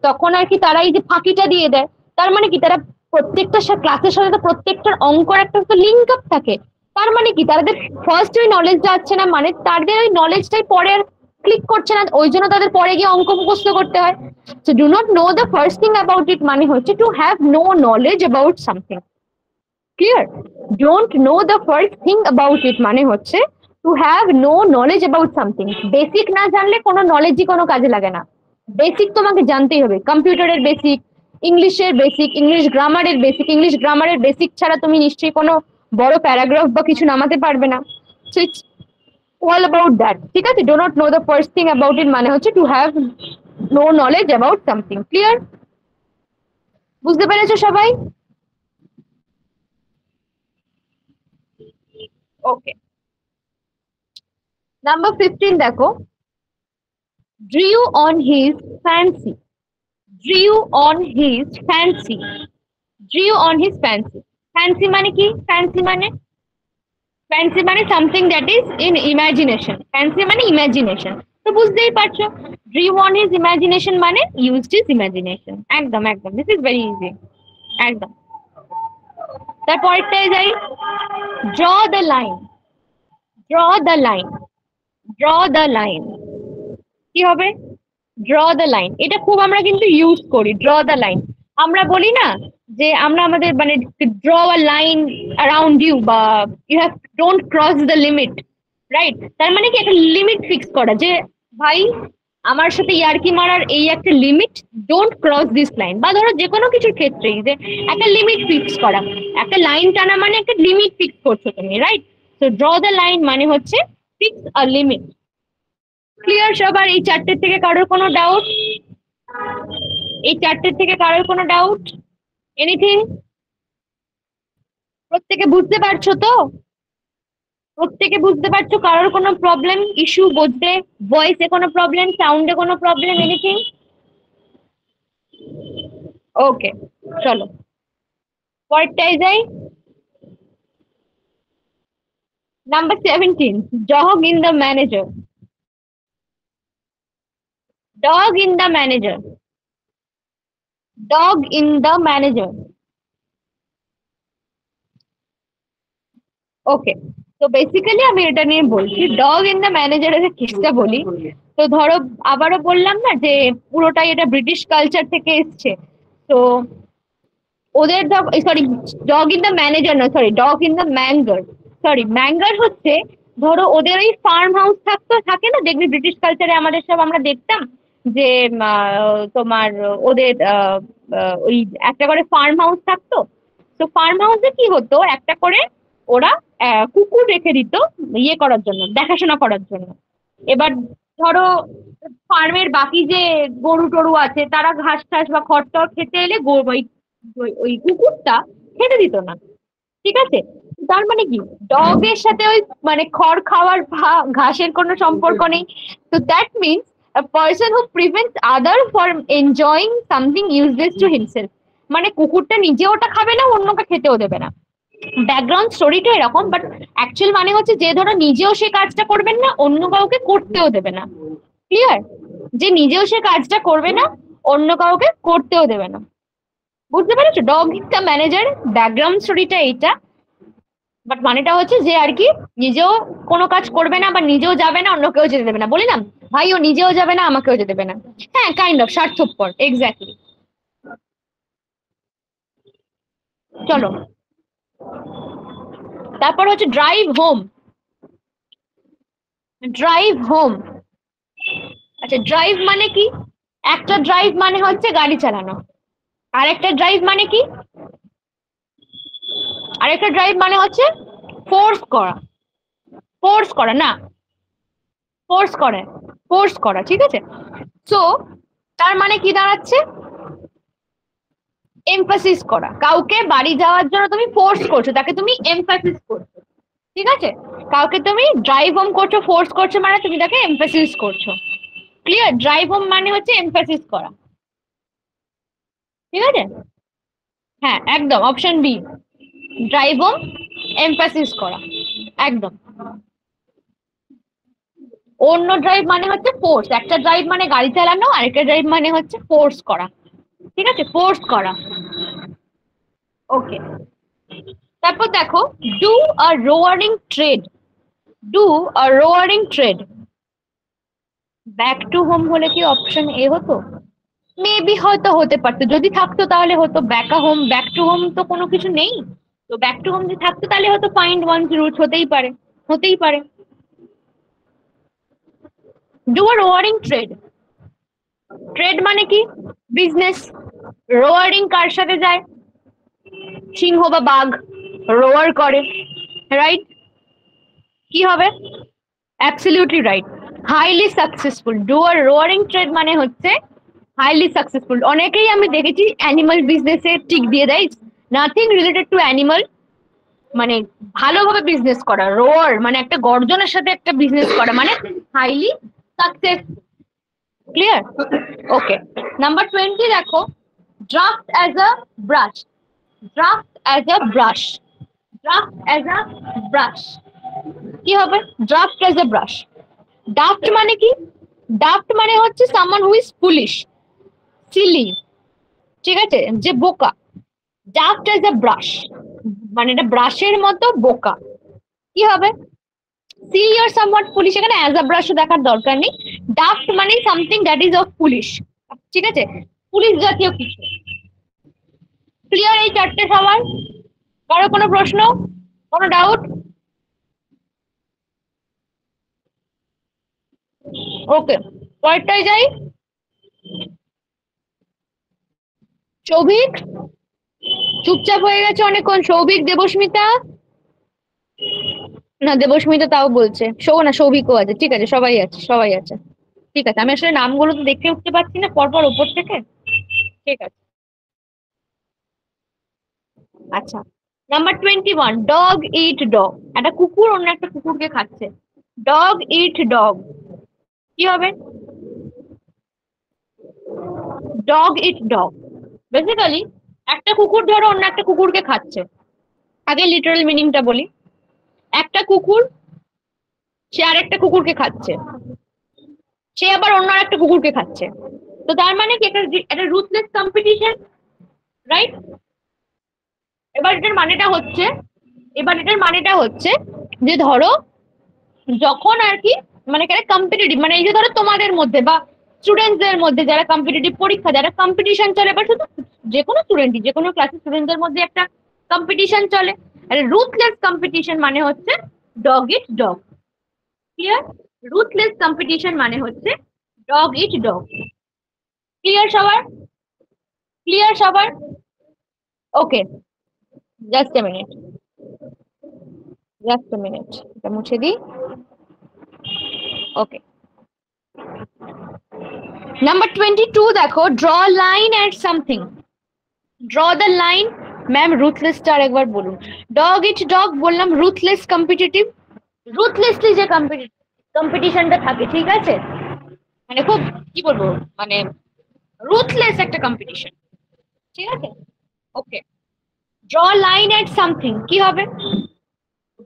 তখন আর কি তারা এই যে ফাঁকিটা দিয়ে দেয়। তার মানে কি তারা প্রত্যেকটা ক্লাসের সাথে তো প্রত্যেকটার অঙ্কর একটা তো লিঙ্ক আপ থাকে। তার মানে কি তাদের ফার্স্ট ওই নলেজটা আসছে না, মানে তাদের ওই নলেজটাই পরে আর ক্লিক করছে না, ওই জন্য তাদের পরে গিয়ে অঙ্ক মুখস্থ করতে হয়। So do not know the first thing about it মানে হচ্ছে to have no knowledge about something. Clear? Don't know the first thing about it মানে হচ্ছে to have no knowledge about something. Basic না জানলে কোনো নলেজই কোনো কাজে লাগে না। বেসিক তোমাকে জানতেই হবে, কম্পিউটারের বেসিক, ইংলিশের বেসিক, ইংলিশ গ্রামারের বেসিক। ইংলিশ গ্রামারের বেসিক ছাড়া তুমি নিশ্চয়ই কোনো বড় প্যারাগ্রাফ বা কিছু নামাতে পারবে না। So it's all about that, ঠিক আছে? do not know the first thing about it মানে হচ্ছে to have no knowledge about something. clear? বুঝতে পেরেছো সবাই? ওকে, নাম্বার 15 দেখো, drew on his fancy, drew on his fancy, drew on his fancy. fancy মানে কি? fancy মানে something that is in imagination. fancy মানে imagination, তো বুঝতেই পারছো drew on his imagination মানে used his imagination. একদম একদম, this is very easy, একদম। তারপরটায় যাই, draw the line, draw the line, draw the line। কি হবে? draw the line, এটা খুব আমরা কিন্তু ইউজ করি, draw the line। আমরা বলি না যে আমরা আমাদের মানে draw a line around you বা you have don't cross the limit, right? তার মানে কি একটা লিমিট ফিক্স করা, যে ভাই আমার সাথে ইয়ার্কি মারার এই একটা limit, don't cross this line. বা ধরো যে কোনো কিছুর ক্ষেত্রেই যে একটা লিমিট ফিক্স করা, একটা লাইন টানা মানে একটা লিমিট ফিক্স করছো তুমি, right? So draw the line মানে হচ্ছে ফিক্স আ লিমিট। ক্লিয়ার সবার? এই চারটের থেকে কারোর কোনো ডাউট? এই চারটের থেকে কারোর কোনো ডাউট? এনিথিং? প্রত্যেকে বুঝতে পারছো তো? প্রত্যেকে বুঝতে পারছো? কারোর কোনো প্রবলেম, ইস্যু বুঝতে, ভয়েসে কোনো প্রবলেম, সাউন্ডে কোনো প্রবলেম, এনিথিং? ওকে, চলো পরেরটায় যাই। Number 17, dog in the manager, dog in the manager, dog in the manager। ওকে, তো বেসিক্যালি আমি এটা নিয়ে বলছি, ডগ ইন দ্য ম্যানেজারের কেসটা বলি। তো ধরো আবারও বললাম না যে পুরোটাই এটা ব্রিটিশ কালচার থেকে এসছে। তো ওদের sorry, dog in the manager না, sorry dog in the manger. Sorry, manger হচ্ছে ধরো ওদের ওই ফার্ম হাউস থাকে না, দেখবি ব্রিটিশ কালচারে আমাদের সব আমরা দেখতাম যে তোমার ওদের ওই একটা করে ফার্ম হাউস থাকতো। তো ফার্ম হাউসে কি হতো, একটা করে ওরা কুকুর রেখে দিত ইয়ে করার জন্য, দেখাশোনা করার জন্য। এবার ধরো ফার্মের বাকি যে গরু টরু আছে তারা ঘাস টাস বা খড় টড় খেতে এলে ওই কুকুরটা খেতে দিত না, ঠিক আছে? তার মানে কি, ডগের সাথে ওই মানে খড় খাওয়ার বা ঘাসের কোনো সম্পর্ক নেই। তো that means a person who prevents other from enjoying something useless to himself, মানে কুকুরটা নিজে ওটা খাবে না, অন্যকে খেতেও দেবে না। ব্যাকগ্রাউন্ড স্টোরিটা এরকম, বাট অ্যাকচুয়াল মানে হচ্ছে যে ধরো নিজেও সে কাজটা করবেন না, অন্য কাউকে করতেও দেবে না। ক্লিয়ার? যে নিজেও সে কাজটা করবে না, অন্য কাউকে করতেও দেবে না। বুঝতে পেরেছো? Dog is the manager, background স্টোরিটা এইটা, বাট মানেটা হচ্ছে যে আর কি নিজেও কোনো কাজ করবে না বা নিজেও যাবে না, অন্য কেউ যেতে দেবে না। বলিলাম ভাই ও নিজেও যাবে না, আমাকেও যেতে দেবে না। হ্যাঁ, কাইন্ড অফ স্বার্থপর, এক্স্যাক্টলি। চলো তারপর হচ্ছে ড্রাইভ হোম, ড্রাইভ হোম। আচ্ছা, ড্রাইভ মানে কি? একটা ড্রাইভ মানে হচ্ছে গাড়ি চালানো, আর একটা ড্রাইভ মানে কি? আরেকটা ড্রাইভ মানে হচ্ছে ফোর্স করা, ফোর্স করা না, ফোর্স করে, ফোর্স করা, ঠিক আছে? সো তার মানে কি দাঁড়াচ্ছে? এমফাসিস করা, কাউকে বাড়ি যাওয়ার জন্য তুমি ফোর্স করছো, তাকে তুমি এমফাসিস করছো, ঠিক আছে? কাউকে তুমি ড্রাইভ হোম করছো, ফোর্স করছো, মানে তুমি তাকে এমফাসিস করছো। ক্লিয়ার? ড্রাইভ হোম মানে হচ্ছে এমফাসিস করা, ঠিক আছে? হ্যাঁ একদম, option B, drive home, emphasis করা, একদম। অন্য ড্রাইভ মানে হচ্ছে ফোর্স, একটা ড্রাইভ মানে গাড়ি চালানো, আরেকটা ড্রাইভ মানে হচ্ছে ফোর্স করা, ঠিক আছে? ফোর্স করা। ওকে, তারপর দেখো, do a roaring trade, do a roaring trade. Back to home হলে কি অপশন এ হতো? মেবি হয়তো হতে পারতো, যদি থাকতো তাহলে হতো। ব্যাক টু হোম তো কোনো কিছু নেই, তো ব্যাক টু হোম যদি থাকতো তাহলে হয়তো ফাইন্ড ওয়ানস রুট হতেই পারে, হতেই পারে। Do a roaring trade, trade মানে কি? বিজনেস। রোয়ারিং কার সাথে যায়? সিংহ বা বাঘ রোয়ার করে, রাইট? কি হবে? Absolutely right, highly successful. Do a roaring trade মানে হচ্ছে হাইলি সাকসেসফুল। অনেকেই আমি দেখেছি অ্যানিমাল বিজনেসে টিক দিয়ে দেয়, নাথিং রিলেটেড টু অ্যানিমাল, মানে ভালোভাবে বিজনেস করা। রোয়ার মানে একটা গর্জনের সাথে একটা বিজনেস করা, মানে highly success. Clear? Okay, number 20 দেখো, draft as a brush. Draft as a brush, draft as a brush কি হবে? Draft as a brush. Daft মানে কি? ডাফট মানে হচ্ছে someone who is foolish, silly, ঠিক আছে, যে বোকা। ডাফট অ্যাজ আ ব্রাশ মানে এটা ব্রাশের মতো বোকা। কি হবে? সিলি অর সামওয়াট ফুলিশ, এখানে অ্যাজ আ ব্রাশ দেখার দরকার নেই। ডাফট মানে something that is of foolish, ঠিক আছে, পুলিশ জাতীয় কিছু। ক্লিয়ার এই চারটে সবার? কারো কোনো প্রশ্ন, কোনো ডাউট? ওকে, পরেরটাই যাই। সৌভিক চুপচাপ হয়ে গেছে অনেকক্ষণ। সৌভিক, দেবস্মিতা, না দেবস্মিতা তাও বলছে। না, সৌভিকও আছে, ঠিক আছে, সবাই আছে, সবাই আছে। ঠিক আছে, আমি আসলে নামগুলো তো দেখে উঠতে পারছি না পরপর উপর থেকে। ঠিক আছে, আচ্ছা। Number 21, dog eat dog. একটা কুকুর অন্য একটা কুকুরকে খাচ্ছে। ডগ ইট ডগ কি হবে? ডগ ইট ডগ বেসিক্যালি একটা কুকুর ধরো অন্য একটা কুকুরকে খাচ্ছে। আগে লিটারাল মিনিংটা বলি। একটা কুকুর, সে আরেকটা কুকুরকে খাচ্ছে, সে আবার অন্য একটা কুকুরকে খাচ্ছে। তো তার মানে কি একটা রুথলেস কম্পিটিশন, রাইট? এবার এটার মানেটা হচ্ছে, যে ধরো যখন আর কি, মানে কম্পিটিটিভ, মানে এই যে ধরো তোমাদের মধ্যে বা স্টুডেন্টসদের মধ্যে যারা কম্পিটিটিভ পরীক্ষা, যারা কম্পিটিশন চলে, এবার শুধু যে কোনো স্টুডেন্টই, যে কোনো ক্লাসের স্টুডেন্টদের মধ্যে একটা কম্পিটিশন চলে। আর রুথলেস কম্পিটিশন মানে হচ্ছে dog eat dog. Clear? Ruthless competition মানে হচ্ছে ডগ ইট ডগ। ক্লিয়ার সবার? ক্লিয়ার সবার? Okay, just a minute, just a minute, এটা মুছে দিই। ওকে, নাম্বার 22 দেখো, draw line at something. Draw the line, ma'am রুথলেসটা আর একবার বলুন। ডগ ইট ডগ বললাম, রুথলেস কম্পিটিটিভ, রুথলেসলি যে কম্পিটিশনটা থাকে, ঠিক আছে, মানে খুব কি বলবো, মানে রুথলেস একটা কম্পিটিশন, ঠিক আছে। ওকে, ড্র লাইন এট সামথিং কি হবে?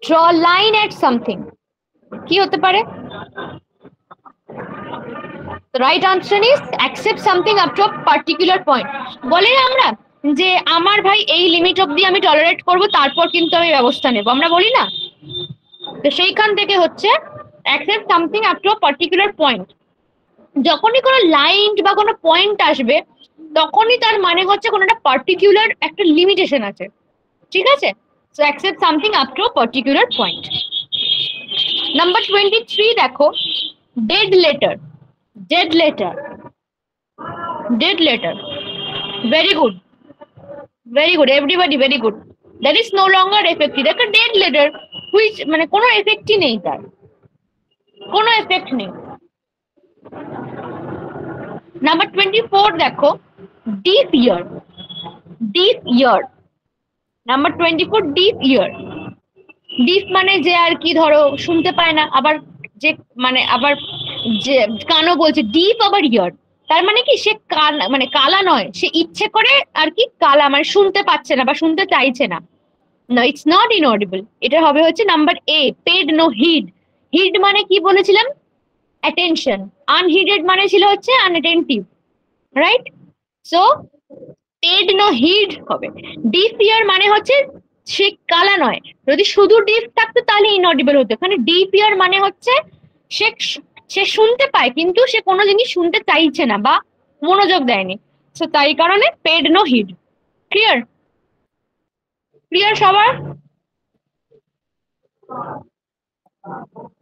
ড্র লাইন এট সামথিং কি হতে পারে? The right answer is accept something up to a particular point. বলে না আমরা যে আমার ভাই এই লিমিট অবধি আমি টলারেট করব, তারপর কিন্তু আমি ব্যবস্থা নেব, আমরা বলি না? তো সেইখান থেকে হচ্ছে accept something up to a particular point। যখনই কোনো লাইন বা কোনো পয়েন্ট আসবে, তখনই তার মানে হচ্ছে কোনো একটা পার্টিকুলার একটা লিমিটেশন আছে, ঠিক আছে। So accept something up to a particular point। Number 23 দেখো, dead letter. Dead letter, dead letter, very good, very good, everybody very good, that is no longer effective। একটা dead letter which মানে কোনো এফেক্টই নেই, তার কোনো এফেক্ট নেই। Number 24 দেখো, deep ইয়ার। Deep ইয়ার, number 24 deep ইয়ার। Deep মানে যে আর কি ধরো শুনতে পায় না, আবার যে মানে আবার যে কানও বলছে, ডিপ আবার ইয়ার, তার মানে কি সে কান মানে কালা নয়, সে ইচ্ছে করে আর কি কালা, মানে শুনতে পাচ্ছে না বা শুনতে চাইছে না। না, ইটস নট ইনঅডিবল। এটা হবে হচ্ছে নাম্বার এ, পেড নো হিড। হিড মানে কি বলেছিলাম? অ্যাটেনশন। আনহিডেড মানে ছিল হচ্ছে আনঅ্যাটেন্টিভ, রাইট? সো পেড নো হিড হবে। ডিফ ইয়ার মানে হচ্ছে সে কালা নয়। যদি শুধু ডিফ থাকতো তাহলে ইনঅডিবল হতো। এখানে ডিফ ইয়ার মানে হচ্ছে সে সে শুনতে পায় কিন্তু সে কোনো জিনিস শুনতে চাইছে না বা মনোযোগ দেয়নি, সো তাই কারণে পেড নো হিড। ক্লিয়ার? ক্লিয়ার সবার?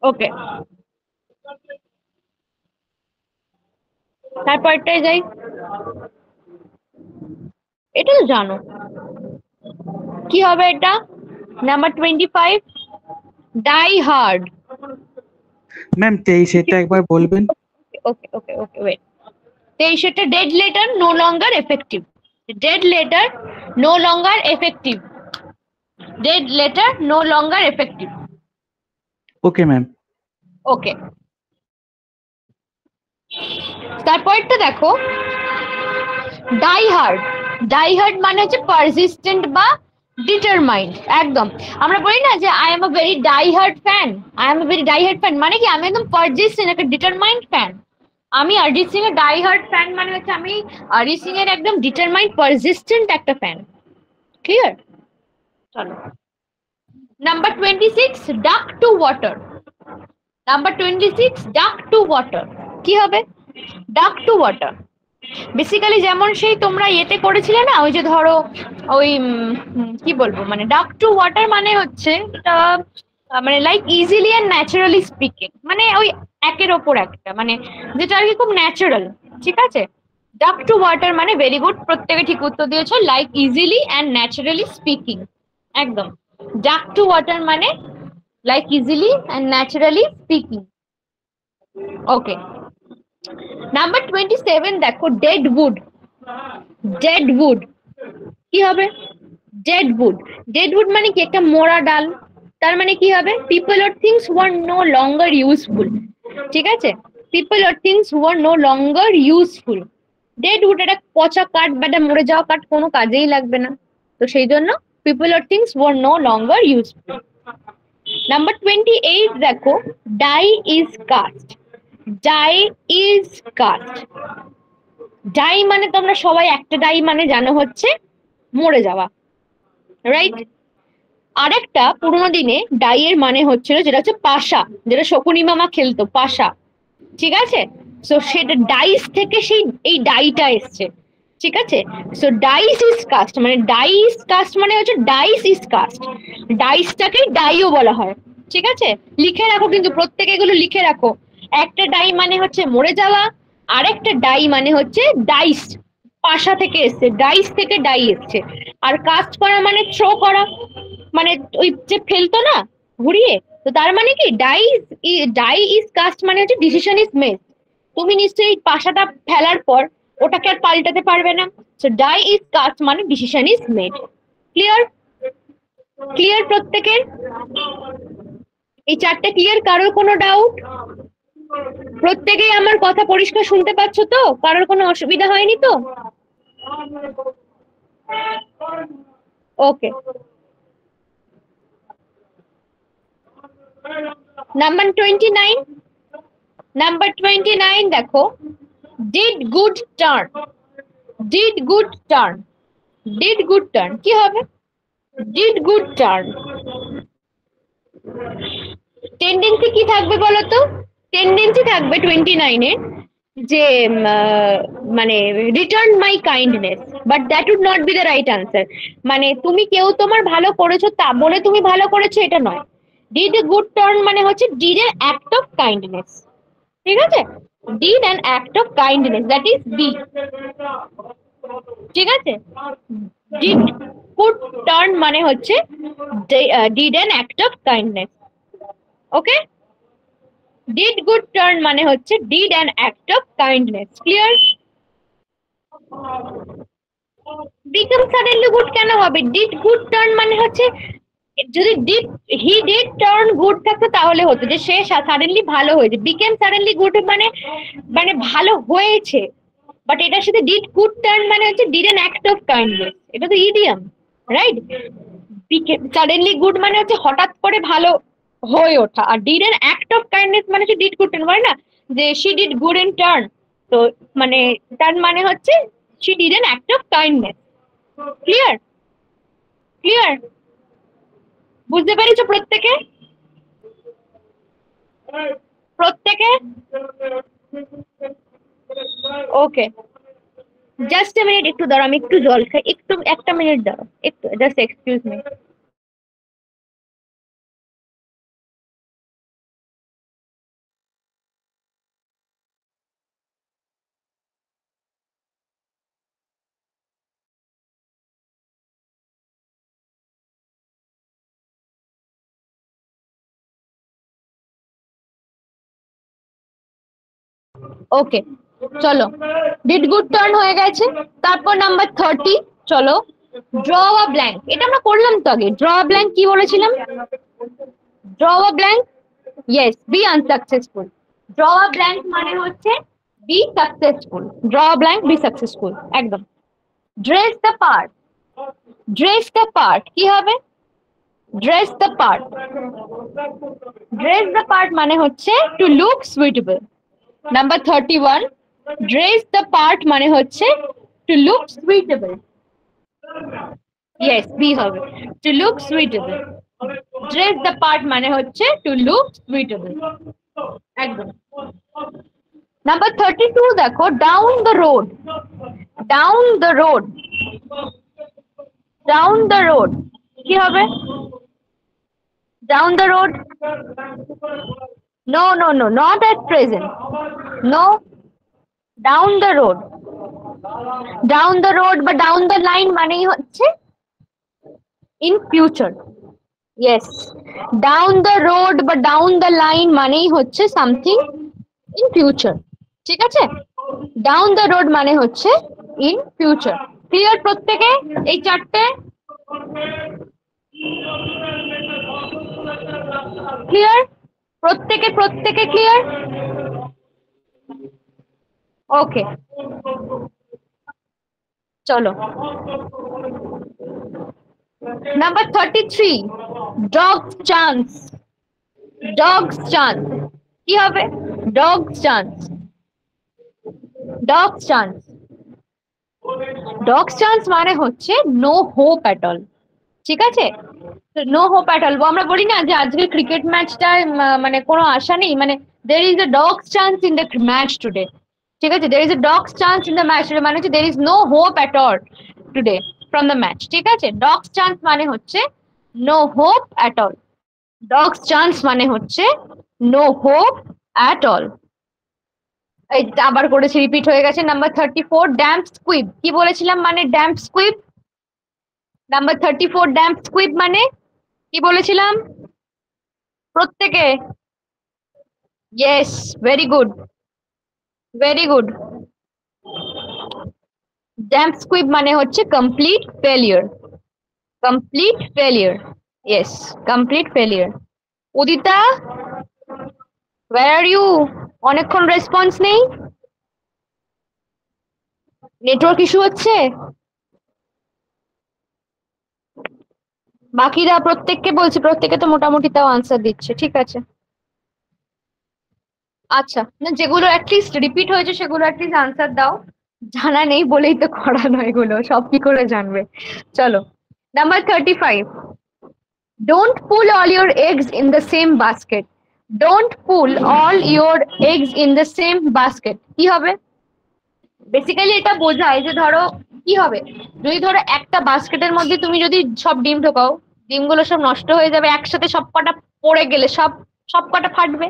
ওকে, তারপরটাই যাই। এটা তো জানো কি হবে এটা। Number 25, die hard. ম্যাম 23 এটা একবার বলবেন। ওকে ওকে ওকে ওয়েট। 23 এটা dead letter no longer effective. Dead letter no longer effective. Dead letter no longer effective. Okay ma'am. Okay, তারপরটা দেখো, ডাই হার্ড। ডাই হার্ড মানে হচ্ছে পারসিস্টেন্ট বা ডিটারমাইন্ড। একদম আমরা বলি না যে I am a very die hard fan, I am a very die hard fan, মানে কি আমি একদম পারসিস্টেন্ট একটা ডিটারমাইন্ড ফ্যান। আমি অরিজিৎ সিং এর ডাই হার্ড ফ্যান মানে হচ্ছে আমি অরিজিৎ সিং এর একদম ডিটারমাইন্ড পারসিস্টেন্ট একটা ফ্যান। ক্লিয়ার? চলো নাম্বার 26, ডাক টু ওয়াটার। নাম্বার 26, ডাক টু ওয়াটার। কি হবে ডাক টু ওয়াটার? বেসিক্যালি যেমন সেই তোমরা ইয়েতে করেছিলে না, ওই যে ধরো ওই কি বলবো, মানে ডাক টু ওয়াটার মানে হচ্ছে এটা মানে like easily and naturally speaking, মানে ওই একের ওপর একটা, মানে যেটা আর কি খুব ন্যাচারাল। ঠিক আছে, ডাক টু ওয়াটার মানে ভেরি গুড, প্রত্যেকে ঠিক উত্তর দিয়েছো, like easily and naturally speaking. একদম, ডাক টু ওয়াটার মানে like easily and naturally speaking. Okay, number 27 দেখো, ডেড উড। ডেড উড কি হবে? ডেড উড, ডেড উড মানে কি একটা মোড়া ডাল। তার মানে কি হবে? People or things who are no longer useful. ঠিক আছে, people or things who are no longer useful. Dead wood একটা পচা কাঠ বা একটা মরে যাওয়া কাঠ, কোনো কাজেই লাগবে না, তো সেই জন্য people or things who are no longer useful. Number 28 দেখো, die is cast. Die is cast. Die মানে তোমরা সবাই একটা ডাই মানে জানো হচ্ছে মরে যাওয়া, রাইট? আরেকটা পুরোনো দিনে ডাই এর মানে হচ্ছিল যেটা হচ্ছে পাশা, যেটা শকুনি মামা খেলতো, পাশা। ঠিক আছে, সো সেটা ডাইস থেকে সেই এই ডাইটা এসছে। ঠিক আছে, সো ডাইস ইজ কাস্ট মানে ডাইস কাস্ট মানে হচ্ছে ডাইস ইজ কাস্ট। ডাইসটাকে ডাইও বলা হয়। ঠিক আছে, লিখে রাখো কিন্তু প্রত্যেকে এগুলো লিখে রাখো। একটা ডাই মানে হচ্ছে মরে যাওয়া, আরেকটা ডাই মানে হচ্ছে ডাইস, পাশা থেকে এসছে, ডাইস থেকে ডাই এসছে। আর কাস্ট করা মানে থ্রো করা, মানে ওই যে ফেলতো না ঘুরিয়ে, তো তার মানে কি ডাই ইজ কাস্ট মানে হচ্ছে ডিসিশন ইজ মেড। তুমি নিশ্চয়ই পাশাটা ফেলার পর ওটাকে আর পাল্টাতে পারবে না, সো ডাই ইজ কাস্ট মানে decision is made. Clear? Clear প্রত্যেকের? এই চারটে ক্লিয়ার? কারোর কোনো ডাউট? প্রত্যেকেই আমার কথা পরিষ্কার শুনতে পাচ্ছ তো? কারোর কোনো অসুবিধা হয়নি তো? ওকে, নাম্বার 29। নাম্বার 29 দেখো, did good turn. Did good turn. Did good turn কি হবে? ডিড গুড টার্ন টেন্ডেন্সি কি থাকবে বলো তো? টেন্ডেন্সি থাকবে 29 এ যে মানে return my kindness, but that would not be the right answer. মানে তুমি কেউ তোমার ভালো করেছো তা বলে তুমি ভালো করেছো এটা নয়। ডিড এ গুড টার্ন মানে হচ্ছে deed an act of kindness. ঠিক আছে, deed an act of kindness, that is B. ঠিক আছে, ডিড গুড টার্ন মানে হচ্ছে did an act of kindness. Okay, deed good turn মানে হচ্ছে did an act of kindness. Clear? Become suddenly good কেন হবে? ডিড গুড টার্ন মানে হচ্ছে যদি did he did turn good থাকতো তাহলে হতো যে সে সাডেনলি ভালো হয়েছে। বিকেম সাডেনলি গুড মানে মানে ভালো হয়েছে, বাট এটার সাথে ডিড গুড টার্ন মানে হচ্ছে did an act of kindness, এটা তো idiom, right? Became suddenly good মানে হচ্ছে হঠাৎ করে ভালো হয়ে ওঠা, আর did an act of kindness মানে হচ্ছে ডিড গুড টার্ন, মানে না যে she did good in turn, তো মানে তার মানে হচ্ছে she did an act of kindness. Clear? Clear? বুঝতে পেরেছো প্রত্যেকে? প্রত্যেকে ওকে জাস্ট এ মিনিট, একটু দাঁড়াও, আমি একটু জল খাই, একটু একটা মিনিট দাঁড়াও, একটু জাস্ট এক্সকিউজ মি। ওকে চলো, ডিড গুড টার্ন হয়ে গেছে। তারপর নাম্বার 30, চলো ড্র আ ব্ল্যাঙ্ক। এটা আমরা করলাম তো আগে। ড্র আ ব্ল্যাঙ্ক কি বলেছিলাম? Draw a blank, yes, be unsuccessful. Draw a blank মানে হচ্ছে be successful. Draw a blank, be successful, একদম। Dress the part, dress the part কি হবে? Dress the part, dress the part মানে হচ্ছে to look suitable. Number 31, dress the part মানে হচ্ছে to look suitable. Yes, be হবে, to look suitable. Dress the part মানে হচ্ছে টু লুক সুইটেবল, একদম। নাম্বার 32 দেখো, down the road, down the road, down the road কি হবে? Down the road, no no no, not at present, no, down the road, down the road বা down the line মানেই হচ্ছে in future, yes, down the road বা down the line মানেই হচ্ছে something in future, ঠিক আছে? down the road মানে হচ্ছে in future। ক্লিয়ার প্রত্যেকে এই চারটে? ক্লিয়ার প্রত্যেকে? প্রত্যেকে ক্লিয়ার? ওকে চলো, number 33, dogs chance, dogs chance কি হবে? Dogs chance, dogs chance, dogs chance মানে হচ্ছে নো হোপ অ্যাট অল, ঠিক আছে? নো হোপ অ্যাট অল, আমরা বলি না যে আজকে ক্রিকেট ম্যাচটা মানে কোনো আশা নেই, মানে there is a dog's chance in the match today, ঠিক আছে? there is a dog's chance in the match today মানে হচ্ছে there is no hope at all today from the match, ঠিক আছে? dog's chance মানে হচ্ছে no hope at all, dog's chance মানে হচ্ছে no hope at all। এই আবার করেছে, রিপিট হয়ে গেছে। নাম্বার 34, ড্যাম্প স্কুইব কি বলেছিলাম? মানে damp squib, number 34 damp squib মানে কি বলেছিলাম প্রত্যেকে? Yes, very good, very good. Damp squib মানে হচ্ছে complete failure, complete failure, yes, complete failure. Udita, where are you? অনেকক্ষণ রেসপন্স নেই, নেটওয়ার্ক ইস্যু হচ্ছে? বাকিরা প্রত্যেককে বলছি, প্রত্যেকে তো মোটামুটি তাও আনসার দিচ্ছে, ঠিক আছে। আচ্ছা, না যেগুলো অ্যাটলিস্ট রিপিট হয়েছে সেগুলো অ্যাটলিস্ট আনসার দাও। জানা নেই বলেই তো করানো, এগুলো সব কি করে জানবে? চলো, number 35, don't pool all your eggs in the same basket, don't pool all your eggs in the same basket কি হবে? বেসিক্যালি এটা বোঝায় যে ধরো কি হবে, যদি ধরো একটা বাস্কেটের মধ্যে তুমি যদি সব ডিম ঢোকাও, ডিমগুলো সব নষ্ট হয়ে যাবে, একসাথে সব কটা পড়ে গেলে সব কটা ফাটবে।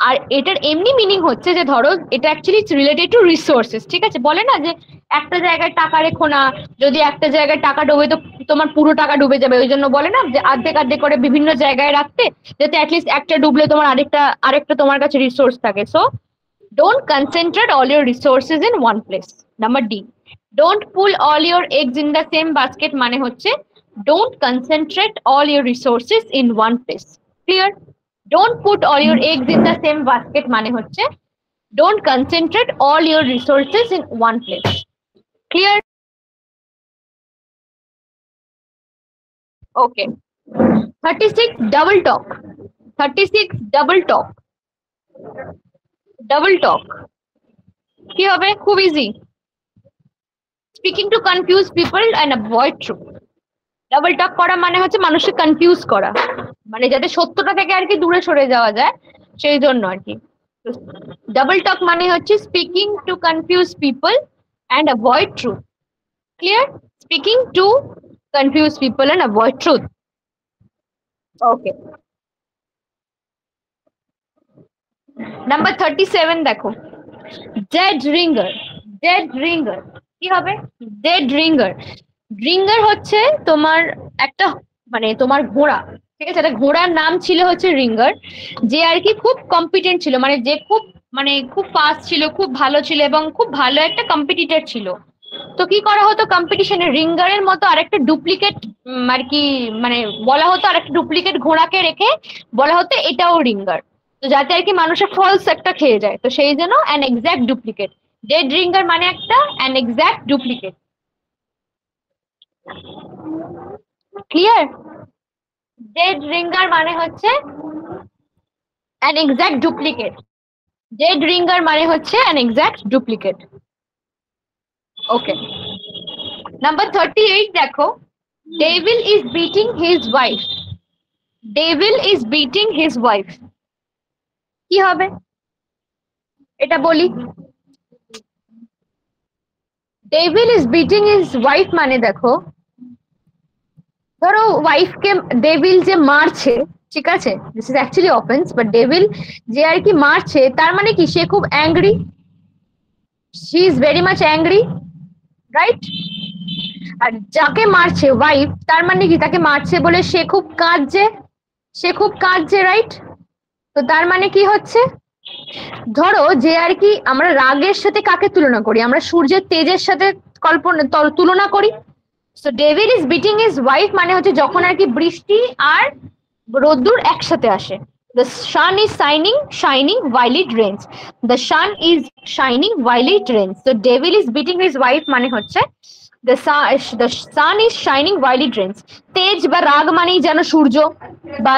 আর এটার এমনি মিনিং হচ্ছে যে ধরো এটা অ্যাকচুয়ালি রিলেটেড টু রিসোর্সেস, ঠিক আছে? বলে না যে একটা জায়গায় টাকা রেখো না, যদি একটা জায়গায় টাকা ডুবে তো তোমার পুরো টাকা ডুবে যাবে, ওই জন্য বলে না যে অর্ধেক অর্ধেক করে বিভিন্ন জায়গায় রাখতে, যাতে অ্যাটলিস্ট একটা ডুবলে তোমার আরেকটা তোমার কাছে রিসোর্স থাকে। So don't concentrate all your resources in one place. Number D, don't pull all your eggs in the same basket মানে হচ্ছে don't concentrate all your resources in one place. Clear? Don't put all your eggs in the same basket মানে হচ্ছে don't concentrate all your resources in one place. Clear? Okay. 36, double talk. 36, double talk. Double talk কি হবে? খুব easy, speaking to confuse people and avoid truth. Double talk করা মানে হচ্ছে মানুষকে confuse করা, মানে যাতে সত্যটা থেকে আর কি দূরে সরে যাওয়া যায়, সেই জন্য আর কি। ডাবল টক মানে হচ্ছে speaking to confuse people and avoid truth. Clear? Speaking to confuse people and avoid truth. Okay, number 37 দেখো, ডেড রিঙ্গার। ডেড রিঙ্গার কি হবে? ডেড রিঙ্গার, রিঙ্গার হচ্ছে তোমার একটা মানে তোমার ঘোড়া, ঠিক আছে? একটা ঘোড়ার নাম ছিল হচ্ছে রিঙ্গার, যে আর কি খুব কম্পিটেন্ট ছিল, মানে যে খুব মানে খুব ফাস্ট ছিল, খুব ভালো ছিল এবং খুব ভালো একটা কম্পিটিটর ছিল। তো কি করা হতো কম্পিটিশনে, রিঙ্গারের মতো আরেকটা ডুপ্লিকেট আর কি মানে বলা হতো, আরেকটা ডুপ্লিকেট ঘোড়াকে রেখে বলা হতো এটাও রিঙ্গার, তো যাতে আর কি মানুষের ফলস একটা খেয়ে যায়, তো সেই জন্য an exact duplicate. Dead ringer মানে একটা an exact duplicate. Clear? Dead ringer মানে হচ্ছে an exact duplicate. Dead ringer মানে হচ্ছে an exact duplicate. Okay, number 38 দেখো, devil is beating his wife. Devil is beating his wife কি হবে এটা বলি। Devil is beating his wife মানে দেখো, ধরো ওয়াইফকে ডেভিল যে মারছে, ঠিক আছে, this is actually offence, but devil যে আর কি মারছে তার মানে কি সে খুব angry, she is very much angry, right? আর যাকে মারছে ওয়াইফ, তার মানে কি তাকে মারছে বলে সে খুব কাঁদছে, সে খুব কাঁদছে, রাইট? তো তার মানে কি হচ্ছে, ধরো যে আর কি আমরা রাগের সাথে কাকে তুলনা করি, আমরা সূর্যের তেজের সাথে তুলনা করি। So devil is beating his wife মানে হচ্ছে যখন আর কি বৃষ্টি আর রোদ্দুর একসাথে আসে। The sun is shining while it rains. The sun is shining while it rains. So devil is beating his wife মানে হচ্ছে the sun is shining while it rains. তেজ বা রাগ মানেই যেন সূর্য বা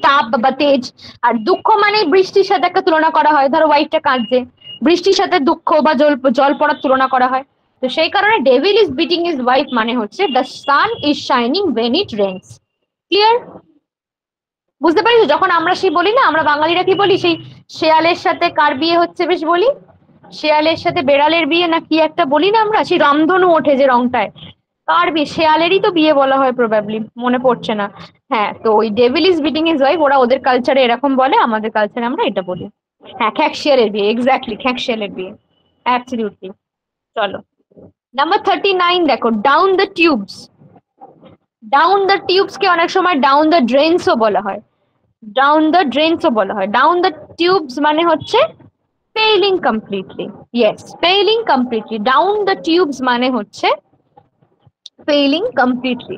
তাপ বা তেজ, আর দুঃখ মানে বৃষ্টির সাথে একটা তুলনা করা হয়, ধরো ওয়াইফটা কাঁদছে, বৃষ্টির সাথে দুঃখ বা জল পড়ার তুলনা করা হয়। তো সেই কারণে devil is beating his wife মানে হচ্ছে the sun is shining when it rains. Clear? বুঝতে পারিস? যখন আমরা সেই বলি না, আমরা বাঙালিরা কি বলি, সেই শেয়ালের সাথে কার বিয়ে হচ্ছে বেশ বলি, শেয়ালের সাথে বেড়ালের বিয়ে না কি একটা বলি না আমরা, সেই রংধনু ওঠে যে রংটায়, কার বিয়ে? শেয়ালেরই তো বিয়ে বলা হয় প্রবাবলি, মনে পড়ছে না। হ্যাঁ, তো ওই devil is beating his wife ওরা ওদের কালচারে এরকম বলে, আমাদের কালচারে আমরা এটা বলি। হ্যাঁ, খ্যাঁকশিয়ালের বিয়ে, এক্স্যাক্টলি খ্যাঁকশিয়ালের বিয়ে, অ্যাবসলিউটলি। চলো, নাম্বার 39 দেখো, down the tubes. Down the tubes কে অনেক সময় ডাউন দ্য ড্রেনসও বলা হয়, ডাউন দ্য ড্রেনসও বলা হয়। ডাউন দ্য টিউবস মানে হচ্ছে failing completely. Yes, failing completely. Down the tubes মানে হচ্ছে failing completely.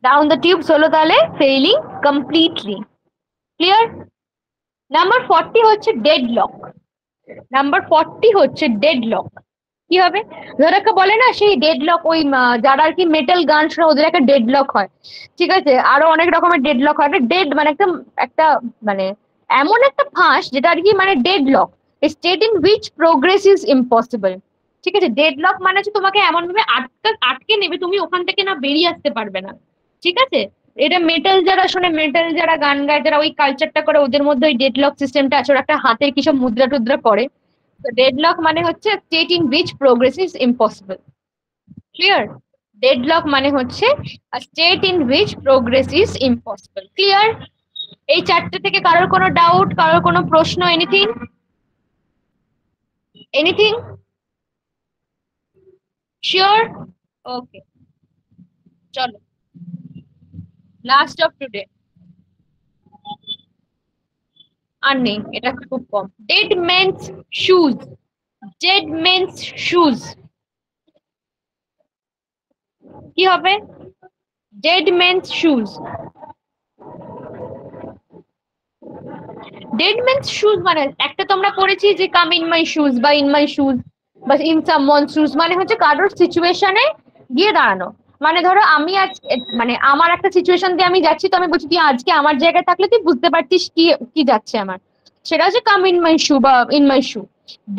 Down the tubes হলো তাহলে ফেইলিং কমপ্লিটলি। ক্লিয়ার? নাম্বার 40 হচ্ছে ডেডলক। নাম্বার 40 হচ্ছে ডেডলক কি হবে, ধর একটা বলে না সেই ডেডলক, ওই যারা আর কি মেটাল গান শোনে ওদের একটা ডেডলক হয়, ঠিক আছে, আরো অনেক রকমের ডেডলক হয়। ডেড মানে একটা একটা মানে এমন একটা ফাঁস যেটা আর কি মানে deadlock, state in which progress is impossible. ঠিক আছে, ডেডলক মানে হচ্ছে তোমাকে এমন ভাবে আটকে নেবে, তুমি ওখান থেকে না বেরিয়ে আসতে পারবে না। ঠিক আছে, এটা মেটাল যারা শোনে, মেটাল যারা গান গায়, যারা ওই কালচারটা করে, ওদের মধ্যে ওই ডেডলক সিস্টেমটা আছে, ওরা একটা হাতের কিসব মুদ্রা টুদ্রা করে। তো ডেডলক মানে হচ্ছে state in which progress is impossible. Clear? Deadlock মানে হচ্ছে state in which progress is impossible. Clear? এই চারটে থেকে কারোর কোনো ডাউট, কারোর কোনো প্রশ্ন, এনিথিং? এনিথিং? শিওর? ওকে, চলো, লাস্ট অফ টুডে। আর নেই, এটা খুব কম। Dead men's shoes. Dead men's shoes কি হবে? Dead men's shoes. Dead men's shoes মানে একটা তোমরা পড়েছি যে কাম ইন মাই শুজ বা ইন মাই শুজ বা ইন সামওয়ান শুজ, মানে হচ্ছে কারোর সিচুয়েশনে গিয়ে দাঁড়ানো। মানে ধরো আমি আজ মানে আমার একটা সিচুয়েশন দিয়ে আমি যাচ্ছি, তো আমি বলছি তুই আজকে আমার জায়গায় থাকলে তুই বুঝতে পারতিস কি কি যাচ্ছে আমার, সেটা হচ্ছে কাম ইন মাই শু বা in my shoe.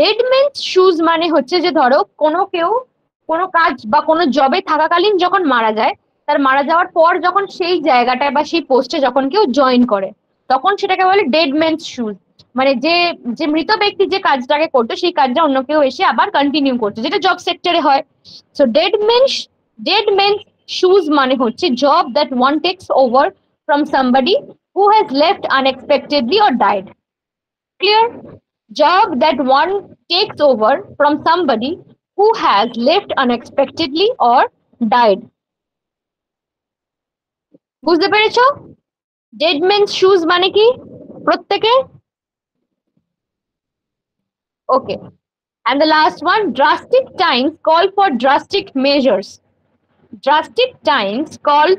Dead men's shoes মানে হচ্ছে যে ধরো কেউ কোনো কাজ বা কোনো জবে থাকাকালীন যখন মারা যায়, তার মারা যাওয়ার পর যখন সেই জায়গাটায় বা সেই পোস্টে যখন কেউ জয়েন করে, তখন সেটাকে বলে ডেড মেন্স শুজ। মানে যে যে মৃত ব্যক্তি যে কাজটাকে করতো সেই কাজটা অন্য কেউ এসে আবার কন্টিনিউ করছে, যেটা জব সেক্টরে হয়। সো ডেড মেন্স শুজ মানে হচ্ছে job that one takes over from somebody who has left unexpectedly or died. Clear? Job that one takes over from somebody who has left unexpectedly or died. বুঝতে পেরেছো? Dead man's shoes মানে কি প্রত্যেকে? Okay. And the last one, drastic times call for drastic measures. Drastic times call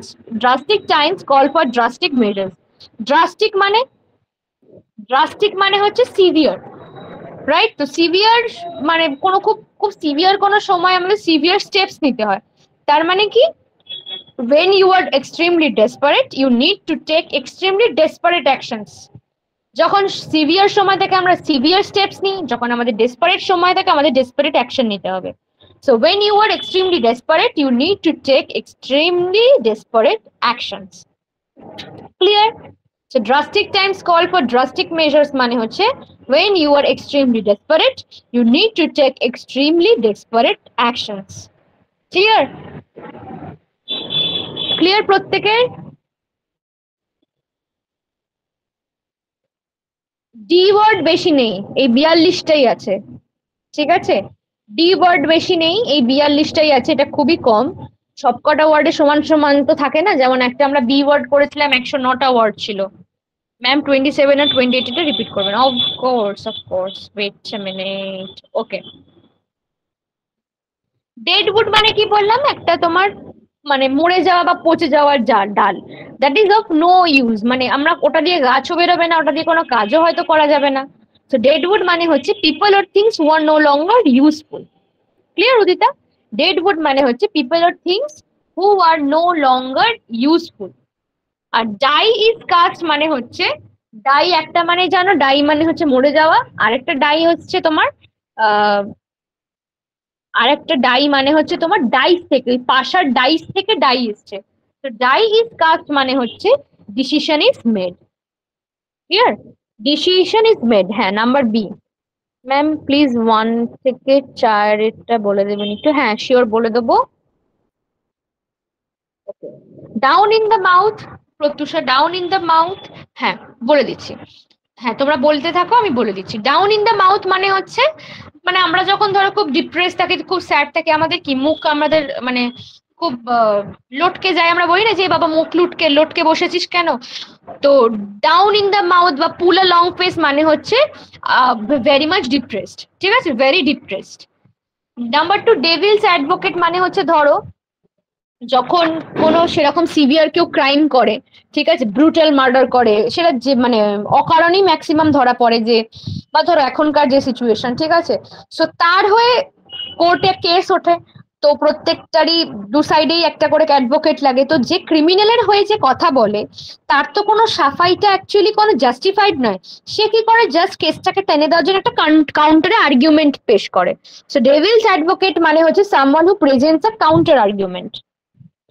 for drastic measures. Drastic মানে হচ্ছে severe, right? তো severe মানে কোনো খুব খুব সিভিয়ার কোনো সময় আমাদের সিভিয়ার স্টেপস নিতে হয়। তার মানে কি, when you are extremely desperate you need to take extremely desperate actions. যখন সিভিয়ার সময় থেকে আমরা সিভিয়ার স্টেপস নিই, যখন আমাদের ডেসপারেট সময় থেকে আমাদের ডেসপারেট অ্যাকশন নিতে হবে। So when you are extremely desperate you need to take extremely desperate actions. Clear? So drastic times call for drastic measures মানে হচ্ছে when you are extremely desperate you need to take extremely desperate actions. Clear? Clear প্রত্যেকের? D word বেশি নেই, এই 42টাই আছে। ঠিক আছে, D word বেশি নেই, এই 42টাই আছে, এটা খুবই কম। সবকটা ওয়ার্ডে সমান সমান তো থাকে না, যেমন একটা আমরা বি ওয়ার্ড করেছিলাম 109টা ওয়ার্ড ছিল। ম্যাম 27 আর 28 এটা রিপিট করবেন। Of course wait a minute. Okay, dead wood মানে কি বললাম, একটা তোমার মানে মরে যাওয়া বা পচে যাওয়ার ডাল, that is of no use, মানে আমরা ওটা দিয়ে গাছও বেরোবে না, ওটা দিয়ে কোনো কাজও হয়তো করা যাবে না। সো ডেড উড মানে হচ্ছে people or things who are no longer useful. Clear Udita? Dead wood মানে হচ্ছে people or things who are no longer useful. আর ডাই ইজ কাস্ট মানে হচ্ছে, ডাই একটা মানে জানো, ডাই মানে হচ্ছে মরে যাওয়া, আরেকটা ডাই হচ্ছে তোমার আরেকটা ডাই মানে হচ্ছে তোমার ডাইস থেকে, ওই পাশার ডাইস থেকে ডাই এসছে। তো ডাই ইজ কাস্ট মানে হচ্ছে decision is made. Clear? Decision is made. হ্যাঁ, নাম্বার বি। ম্যাম প্লিজ 1 থেকে 4 বলে দেবেন একটু। হ্যাঁ শিওর, বলে দেবো। Down in the mouth, Pratyusha down in the mouth. হ্যাঁ বলে দিচ্ছি, হ্যাঁ তোমরা বলতে থাকো, আমি বলে দিচ্ছি। ডাউন ইন দ্য মাউথ মানে হচ্ছে, মানে আমরা যখন ধরো খুব ডিপ্রেস থাকি, খুব স্যাড থাকি, আমাদের কি মুখ আমাদের মানে খুব লটকে যায়, আমরা বলি না যে বাবা মুখ লটকে বসেছিস কেন। তো ডাউন ইন দ্য মাউথ বা পুল আ লং ফেস মানে হচ্ছে ভেরি মাচ ডিপ্রেসড। ঠিক আছে, very depressed. Number 2, Devil's advocate মানে হচ্ছে ধরো যখন কোনো সেরকম সিভিয়ার কেউ ক্রাইম করে, ঠিক আছে, ব্রুটাল মার্ডার করে, সেটা যে মানে অকারণেই ম্যাক্সিমাম ধরা পড়ে, যে বা ধরো এখনকার যে সিচুয়েশন, ঠিক আছে, সো তার হয়ে কোর্টে কেস ওঠে। তো প্রত্যেকটারই দু সাইডেই একটা করে অ্যাডভোকেট লাগে। তো যে ক্রিমিনালের হয়ে যে কথা বলে তার তো কোনো সাফাইটা অ্যাকচুয়ালি কোনো জাস্টিফাইড নয়, সে কি করে জাস্ট কেসটাকে টেনে দেওয়ার জন্য একটা কাউন্টারে আর্গুমেন্ট পেশ করে। সো ডেভিলস অ্যাডভোকেট মানে হচ্ছে someone who presents a counter argument.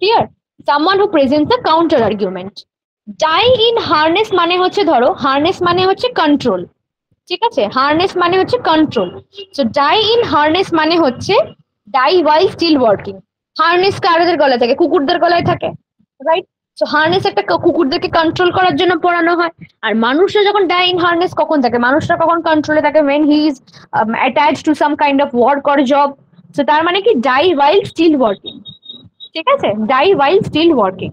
Clear? Someone who presents a counter argument. Die in harness মানে হচ্ছে ধরো, harness মানে হচ্ছে কন্ট্রোল, ঠিক আছে, harness মানে হচ্ছে control. So die in harness মানে হচ্ছে die while still working. harness কারোদের গলায় থাকে, কুকুরদের গলায় থাকে, রাইট? সো harness একটা কুকুরদেরকে কন্ট্রোল করার জন্য পড়ানো হয়। আর মানুষরা যখন die in harness কখন থাকে, মানুষরা কখন কন্ট্রোলে থাকে, when he is attached to some kind of work or job. So তার মানে কি die while still working, ঠিক আছে, die while still working.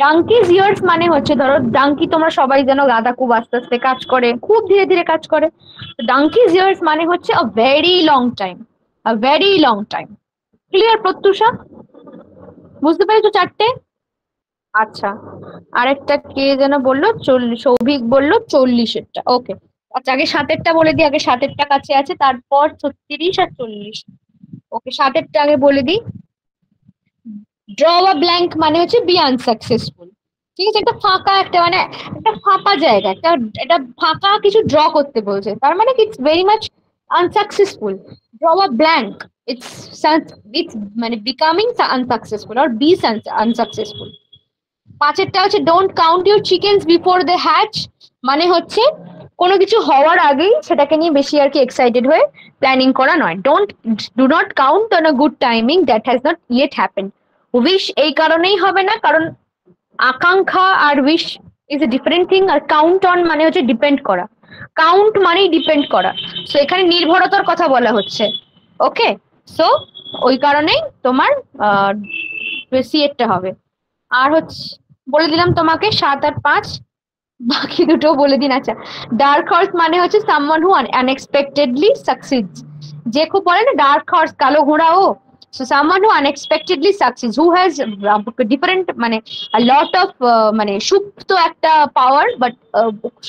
ডাঙ্কিজ years মানে হচ্ছে ধরো, ডাঙ্কি তোমরা সবাই জানো গাধা খুব আস্তে আস্তে কাজ করে, খুব ধীরে ধীরে কাজ করে। ডাঙ্কিজ ইয়ার্স মানে হচ্ছে আ ভেরি লং টাইম, আ very long time. Clear Pratyusha? বুঝতে পেরেছো 4টে? আচ্ছা, আরেকটা কে যেন বললো 40, সৌভিক বললো 40-এরটা। ওকে, আচ্ছা আগে 7-এরটা বলে দিই, আগে 7-এরটা কাছে আছে, তারপর 36 আর 40। ওকে, 7-এরটা আগে বলে দিই। ড্র আ ব্ল্যাঙ্ক মানে হচ্ছে বি আনসাকসেসফুল। ঠিক আছে, একটা ফাঁকা, একটা মানে একটা ফাঁকা জায়গা, একটা ফাঁকা কিছু ড্র করতে বলছে, তার মানে it's very much unsuccessful. Draw a blank, it's মানে becoming unsuccessful or be unsuccessful. পাঁচেরটা হচ্ছে don't count your chickens before they hatch, মানে হচ্ছে কোনো কিছু হওয়ার আগেই সেটাকে নিয়ে বেশি আর কি এক্সাইটেড হয়ে প্ল্যানিং করা নয়। Do not count on a good timing that has not yet happen. Wish এই কারণেই হবে না কারণ আকাঙ্ক্ষা আর wish is a different thing, আর কাউন্ট অন মানে হচ্ছে ডিপেন্ড করা, কাউন্ট মানেই ডিপেন্ড করা। সো এখানে নির্ভরতার কথা বলা হচ্ছে। ওকে, সো ওই কারণেই তোমার সি এরটা হবে। আর হচ্ছে বলে দিলাম তোমাকে 7 আর 5, বাকি দুটো বলে দিন। আচ্ছা, ডার্ক হর্স মানে হচ্ছে সামওয়ান হু আনএক্সপেক্টেডলি সাকসিডস, যে খুব বলে না ডার্ক হর্স কালো ঘোড়া, ও so someone who unexpectedly succeeds, who has different মানে লট অফ মানে সুপ্ত একটা পাওয়ার, বাট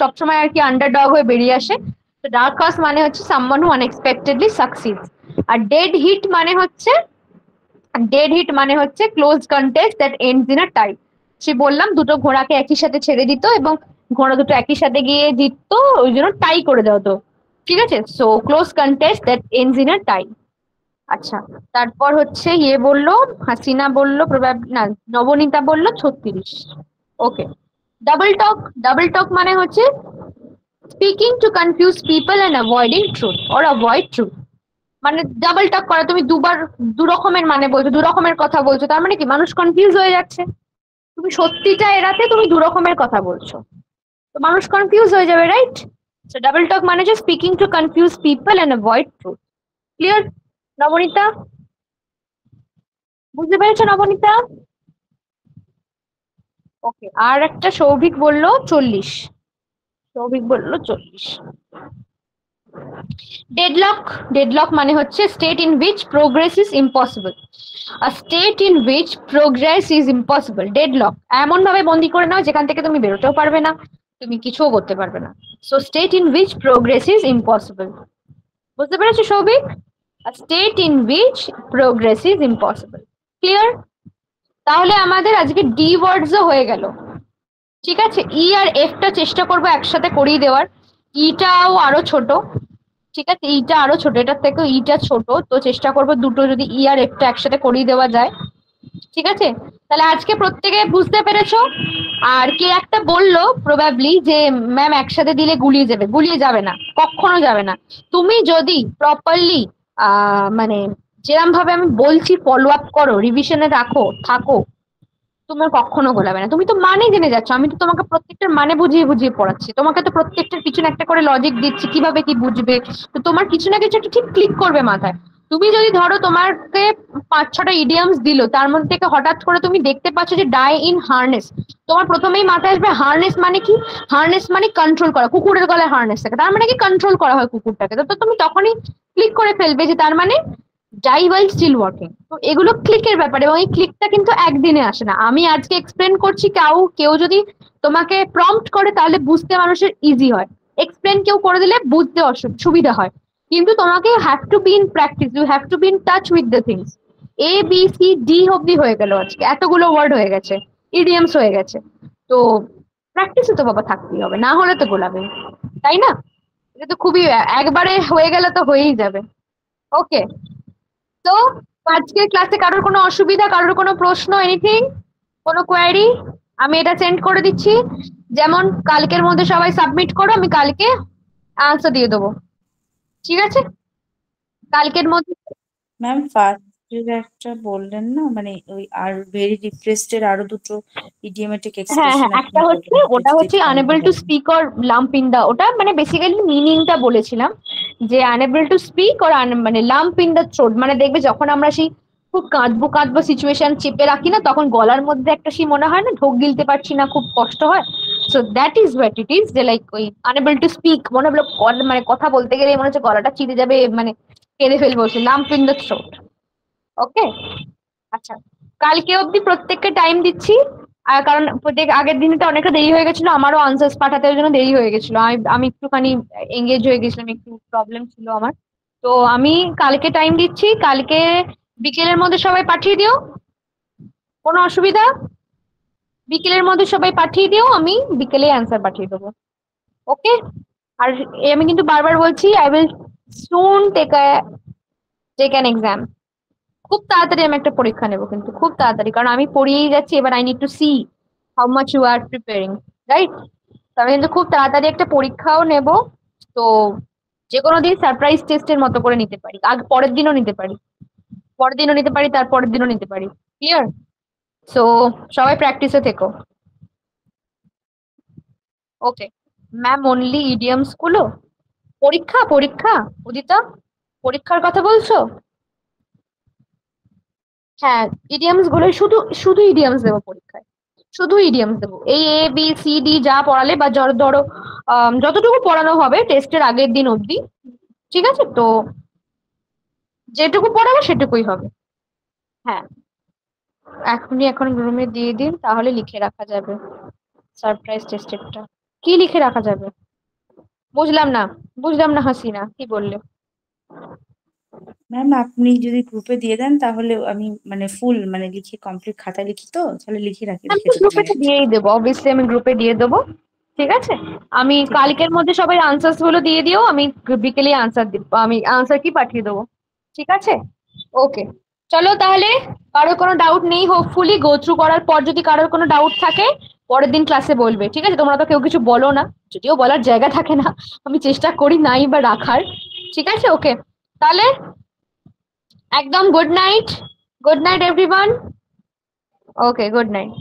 সবসময় আর কি আন্ডারডগ হয়ে বেরিয়ে আসে। তো ডার্ক হর্স মানে হচ্ছে সামওয়ান হু আনএক্সপেক্টেডলি সাকসিডস। আর ডেড হিট মানে হচ্ছে close contest that ends in a tie. সে বললাম দুটো ঘোড়াকে একই সাথে ছেড়ে দিত এবং ঘোড়া দুটো একই সাথে গিয়ে জিততো, ওই জন্য টাই করে দেওয়া হতো। ঠিক আছে, so close contest that ends in a tie. আচ্ছা, তারপর হচ্ছে ইয়ে বললো, হাসিনা বললো না, নবনীতা বললো 36। ওকে, ডাবল টক মানে হচ্ছে speaking to confuse people and avoiding truth or avoid truth. মানে ডাবল টক করা, তুমি দুবার দু রকমের মানে বলছো, দু রকমের কথা বলছো, তার মানে কি মানুষ কনফিউজ হয়ে যাচ্ছে। তুমি সত্যিটা এড়াতে তুমি দু রকমের কথা বলছো, তো মানুষ কনফিউজ হয়ে যাবে, রাইট? সো ডাবল টক মানে হচ্ছে speaking to confuse people and avoid truth. Clear Nabanita? বুঝতে পেরেছো নবনীতা? ওকে, আর একটা সৌভিক বললো 40। সৌভিক বললো 40। ডেডলক মানে হচ্ছে state in which progress is impossible. A state in which progress is impossible. Deadlock এমন ভাবে বন্দি করে নাও যেখান থেকে তুমি বেরোতেও পারবে না, তুমি কিছুও করতে পারবে না। So state in which progress is impossible. বুঝতে পেরেছো Souvik? A state in which progress is impossible. Clear? তাহলে আমাদের আজকে ডি ওয়ার্ডসও হয়ে গেল। ঠিক আছে, ই আর এফটা চেষ্টা করবো একসাথে করিয়ে দেওয়ার। ইটাও আরো ছোট, ঠিক আছে, ইটা আরো ছোট, এটার থেকেও ইটা ছোট, তো চেষ্টা করবো দুটো যদি ই আর এফটা একসাথে করিয়ে দেওয়া যায়। ঠিক আছে, তাহলে আজকে প্রত্যেকে বুঝতে পেরেছো? আর কে একটা বললো প্রবাবলি যে ম্যাম একসাথে দিলে গুলিয়ে যাবে, গুলিয়ে যাবে না, কখনো যাবে না। তুমি যদি প্রপারলি মানে যেরকম ভাবে আমি বলছি ফলো আপ করো, রিভিশনে থাকো, তোমার কখনো গোলাবে না। তুমি তো মানে জেনে যাচ্ছ, আমি তো তোমাকে প্রত্যেকটার মানে বুঝিয়ে বুঝিয়ে পড়াচ্ছি, তোমাকে তো প্রত্যেকটার পিছনে একটা করে লজিক দিচ্ছি কিভাবে কি বুঝবে, তো তোমার কিছু না কিছু একটা ঠিক ক্লিক করবে মাথায়। তুমি যদি ধরো তোমাকে 5-6টা ইডিয়ামস দিল, তার মধ্যে থেকে হঠাৎ করে তুমি দেখতে পাচ্ছ যে ডাই ইন হার্নেস, তোমার প্রথমেই মাথায় আসবে হার্নেস মানে কি? হার্নেস মানে কন্ট্রোল করা, কুকুরের গলায় হার্নেস থাকে, তার মানে কি কন্ট্রোল করা হয় কুকুরটাকে। তো তুমি তখনই ক্লিক করে ফেলবে যে তার মানে ডাই ওয়াইল স্টিল ওয়ার্কিং। তো এগুলো ক্লিকের ব্যাপার, এবং এই ক্লিকটা কিন্তু একদিনে আসে না। আমি আজকে এক্সপ্লেন করছি, কেউ যদি তোমাকে প্রম্পট করে তাহলে বুঝতে মানুষের ইজি হয়, এক্সপ্লেন কেউ করে দিলে বুঝতে সুবিধা হয়। কিন্তু তোমাকে have to be in practice, you have to be in touch with the things. A B C D অব্দি হয়ে গেল আজকে, এতগুলো ওয়ার্ড হয়ে গেছে, ইডিয়ামস হয়ে গেছে। তো প্র্যাকটিসে তো বাবা থাকতেই হবে, না হলে তো গোলাবে, তাই না? এটা তো খুবই, একবারে হয়ে গেলে তো হয়েই যাবে। ওকে, তো আজকের ক্লাসে কারোর কোনো অসুবিধা, কারোর কোনো প্রশ্ন, এনিথিং, কোনো কোয়ারি? আমি এটা সেন্ড করে দিচ্ছি, যেমন কালকের মধ্যে সবাই সাবমিট করো, আমি কালকে আনসার দিয়ে দেবো। ঠিক আছে, কালকের মধ্যে। ম্যাম ফার্স্টের একটা বললেন না, মানে ওই আর ভেরি ডিপ্রেসড এর আরো দুটো ইডিওমেটিক হ্যাঁ এক্সপ্রেশন হ্যাঁ, একটা হচ্ছে ওটা হচ্ছে unable to speak or lump in the, ওটা মানে বেসিক্যালি মিনিংটা বলেছিলাম যে আনএবল টু স্পিক অর মানে লাম্প ইন দা থ্রোট, মানে দেখবে যখন আমরা সেই খুব কাঁদবো সিচুয়েশন চেপে রাখি না, তখন গলার মধ্যে একটা সেই মনে হয় না ঢোক গিলতে পারছি না, খুব কষ্ট হয়। So that is what it is, যে লাইক ওই আনএবল টু স্পিক মনে হলো মানে কথা বলতে গেলে মনে হচ্ছে গলাটা চিড়ে যাবে, মানে কেঁদে ফেলবো, লাম্প ইন দা থ্রোট। ওকে, আচ্ছা, কালকে অবধি প্রত্যেককে টাইম দিচ্ছি। আর কারণ আগের দিনটা অনেকটা দেরি হয়ে গেছিল, আমারও আনসার্স পাঠাতে, ওই জন্য দেরি হয়ে গেছিল, আমি একটুখানি এঙ্গেজ হয়ে গেছিলাম, একটু প্রবলেম ছিল আমার। তো আমি কালকে টাইম দিচ্ছি, কালকে বিকেলের মধ্যে সবাই পাঠিয়ে দিও, কোনো অসুবিধা? বিকেলের মধ্যে সবাই পাঠিয়ে দিও, আমি বিকেলে অ্যান্সার পাঠিয়ে দেবো। ওকে, আর আমি কিন্তু বারবার বলছি, I will soon take an exam. খুব তাড়াতাড়ি আমি একটা পরীক্ষা নেবো, কিন্তু খুব তাড়াতাড়ি, কারণ আমি পড়িয়েই যাচ্ছি, এবার I need to see how much you are preparing, right? তো আমি কিন্তু খুব তাড়াতাড়ি একটা পরীক্ষাও নেব। তো যে কোনো দিন সারপ্রাইজ টেস্টের মতো করে নিতে পারি, পরের দিনও নিতে পারি, পরের দিনও নিতে পারি, তার পরের দিনও নিতে পারি। ক্লিয়ার? সো সবাই প্র্যাকটিসে থেকো। ওকে ম্যাম, অনলি ইডিয়মস গুলো? পরীক্ষা পরীক্ষা উদিতা, পরীক্ষার কথা বলছো? হ্যাঁ, ইডিয়মস গুলো শুধু শুধু ইডিয়মস দেবো পরীক্ষায়, শুধু ইডিয়মস দেবো। এই এ বি সি ডি যা পড়ালে বা ধরো যতটুকু পড়ানো হবে টেস্টের আগের দিন অবধি, ঠিক আছে তো? যেটুকু পড়াবো সেটুকুই হবে। হ্যাঁ, এখন রুমে দিয়ে দিন, তাহলে লিখে রাখা যাবে সারপ্রাইজ টেস্টেরটা। কি লিখে রাখা যাবে? বুঝলাম না, বুঝলাম না হাসিনা, কি বললে? ম্যাম আপনি যদি গ্রুপে দিয়ে দেন তাহলে আমি মানে ফুল মানে লিখে কমপ্লিট খাতায় লিখি, তো তাহলে লিখে আমি রেখে তো দেবো গ্রুপে তো ডিরেক্ট। দিয়েই দেবো, অবভিয়াসলি আমি গ্রুপে দিয়ে দেবো। ঠিক আছে, আমি ঠিক আছে। কালকের মধ্যে সবাই আনসার্স গুলো দিয়ে দিও, আমি বিকেলে আনসার দিব, আমি আনসার কি পাঠিয়ে দেবো। ঠিক আছে, ওকে। চলো তাহলে, কারোর কোনো ডাউট নেই, হোপফুলি গো থ্রু করার পর যদি কারোর কোনো ডাউট থাকে পরের দিন ক্লাসে বলবে, ঠিক আছে? তোমরা তো কেউ কিছু বলো না, যদিও বলার জায়গা থাকে না, আমি চেষ্টা করি নাই বা রাখার। ঠিক আছে, ওকে, তাহলে একদম good night, good night everyone. Okay, good night.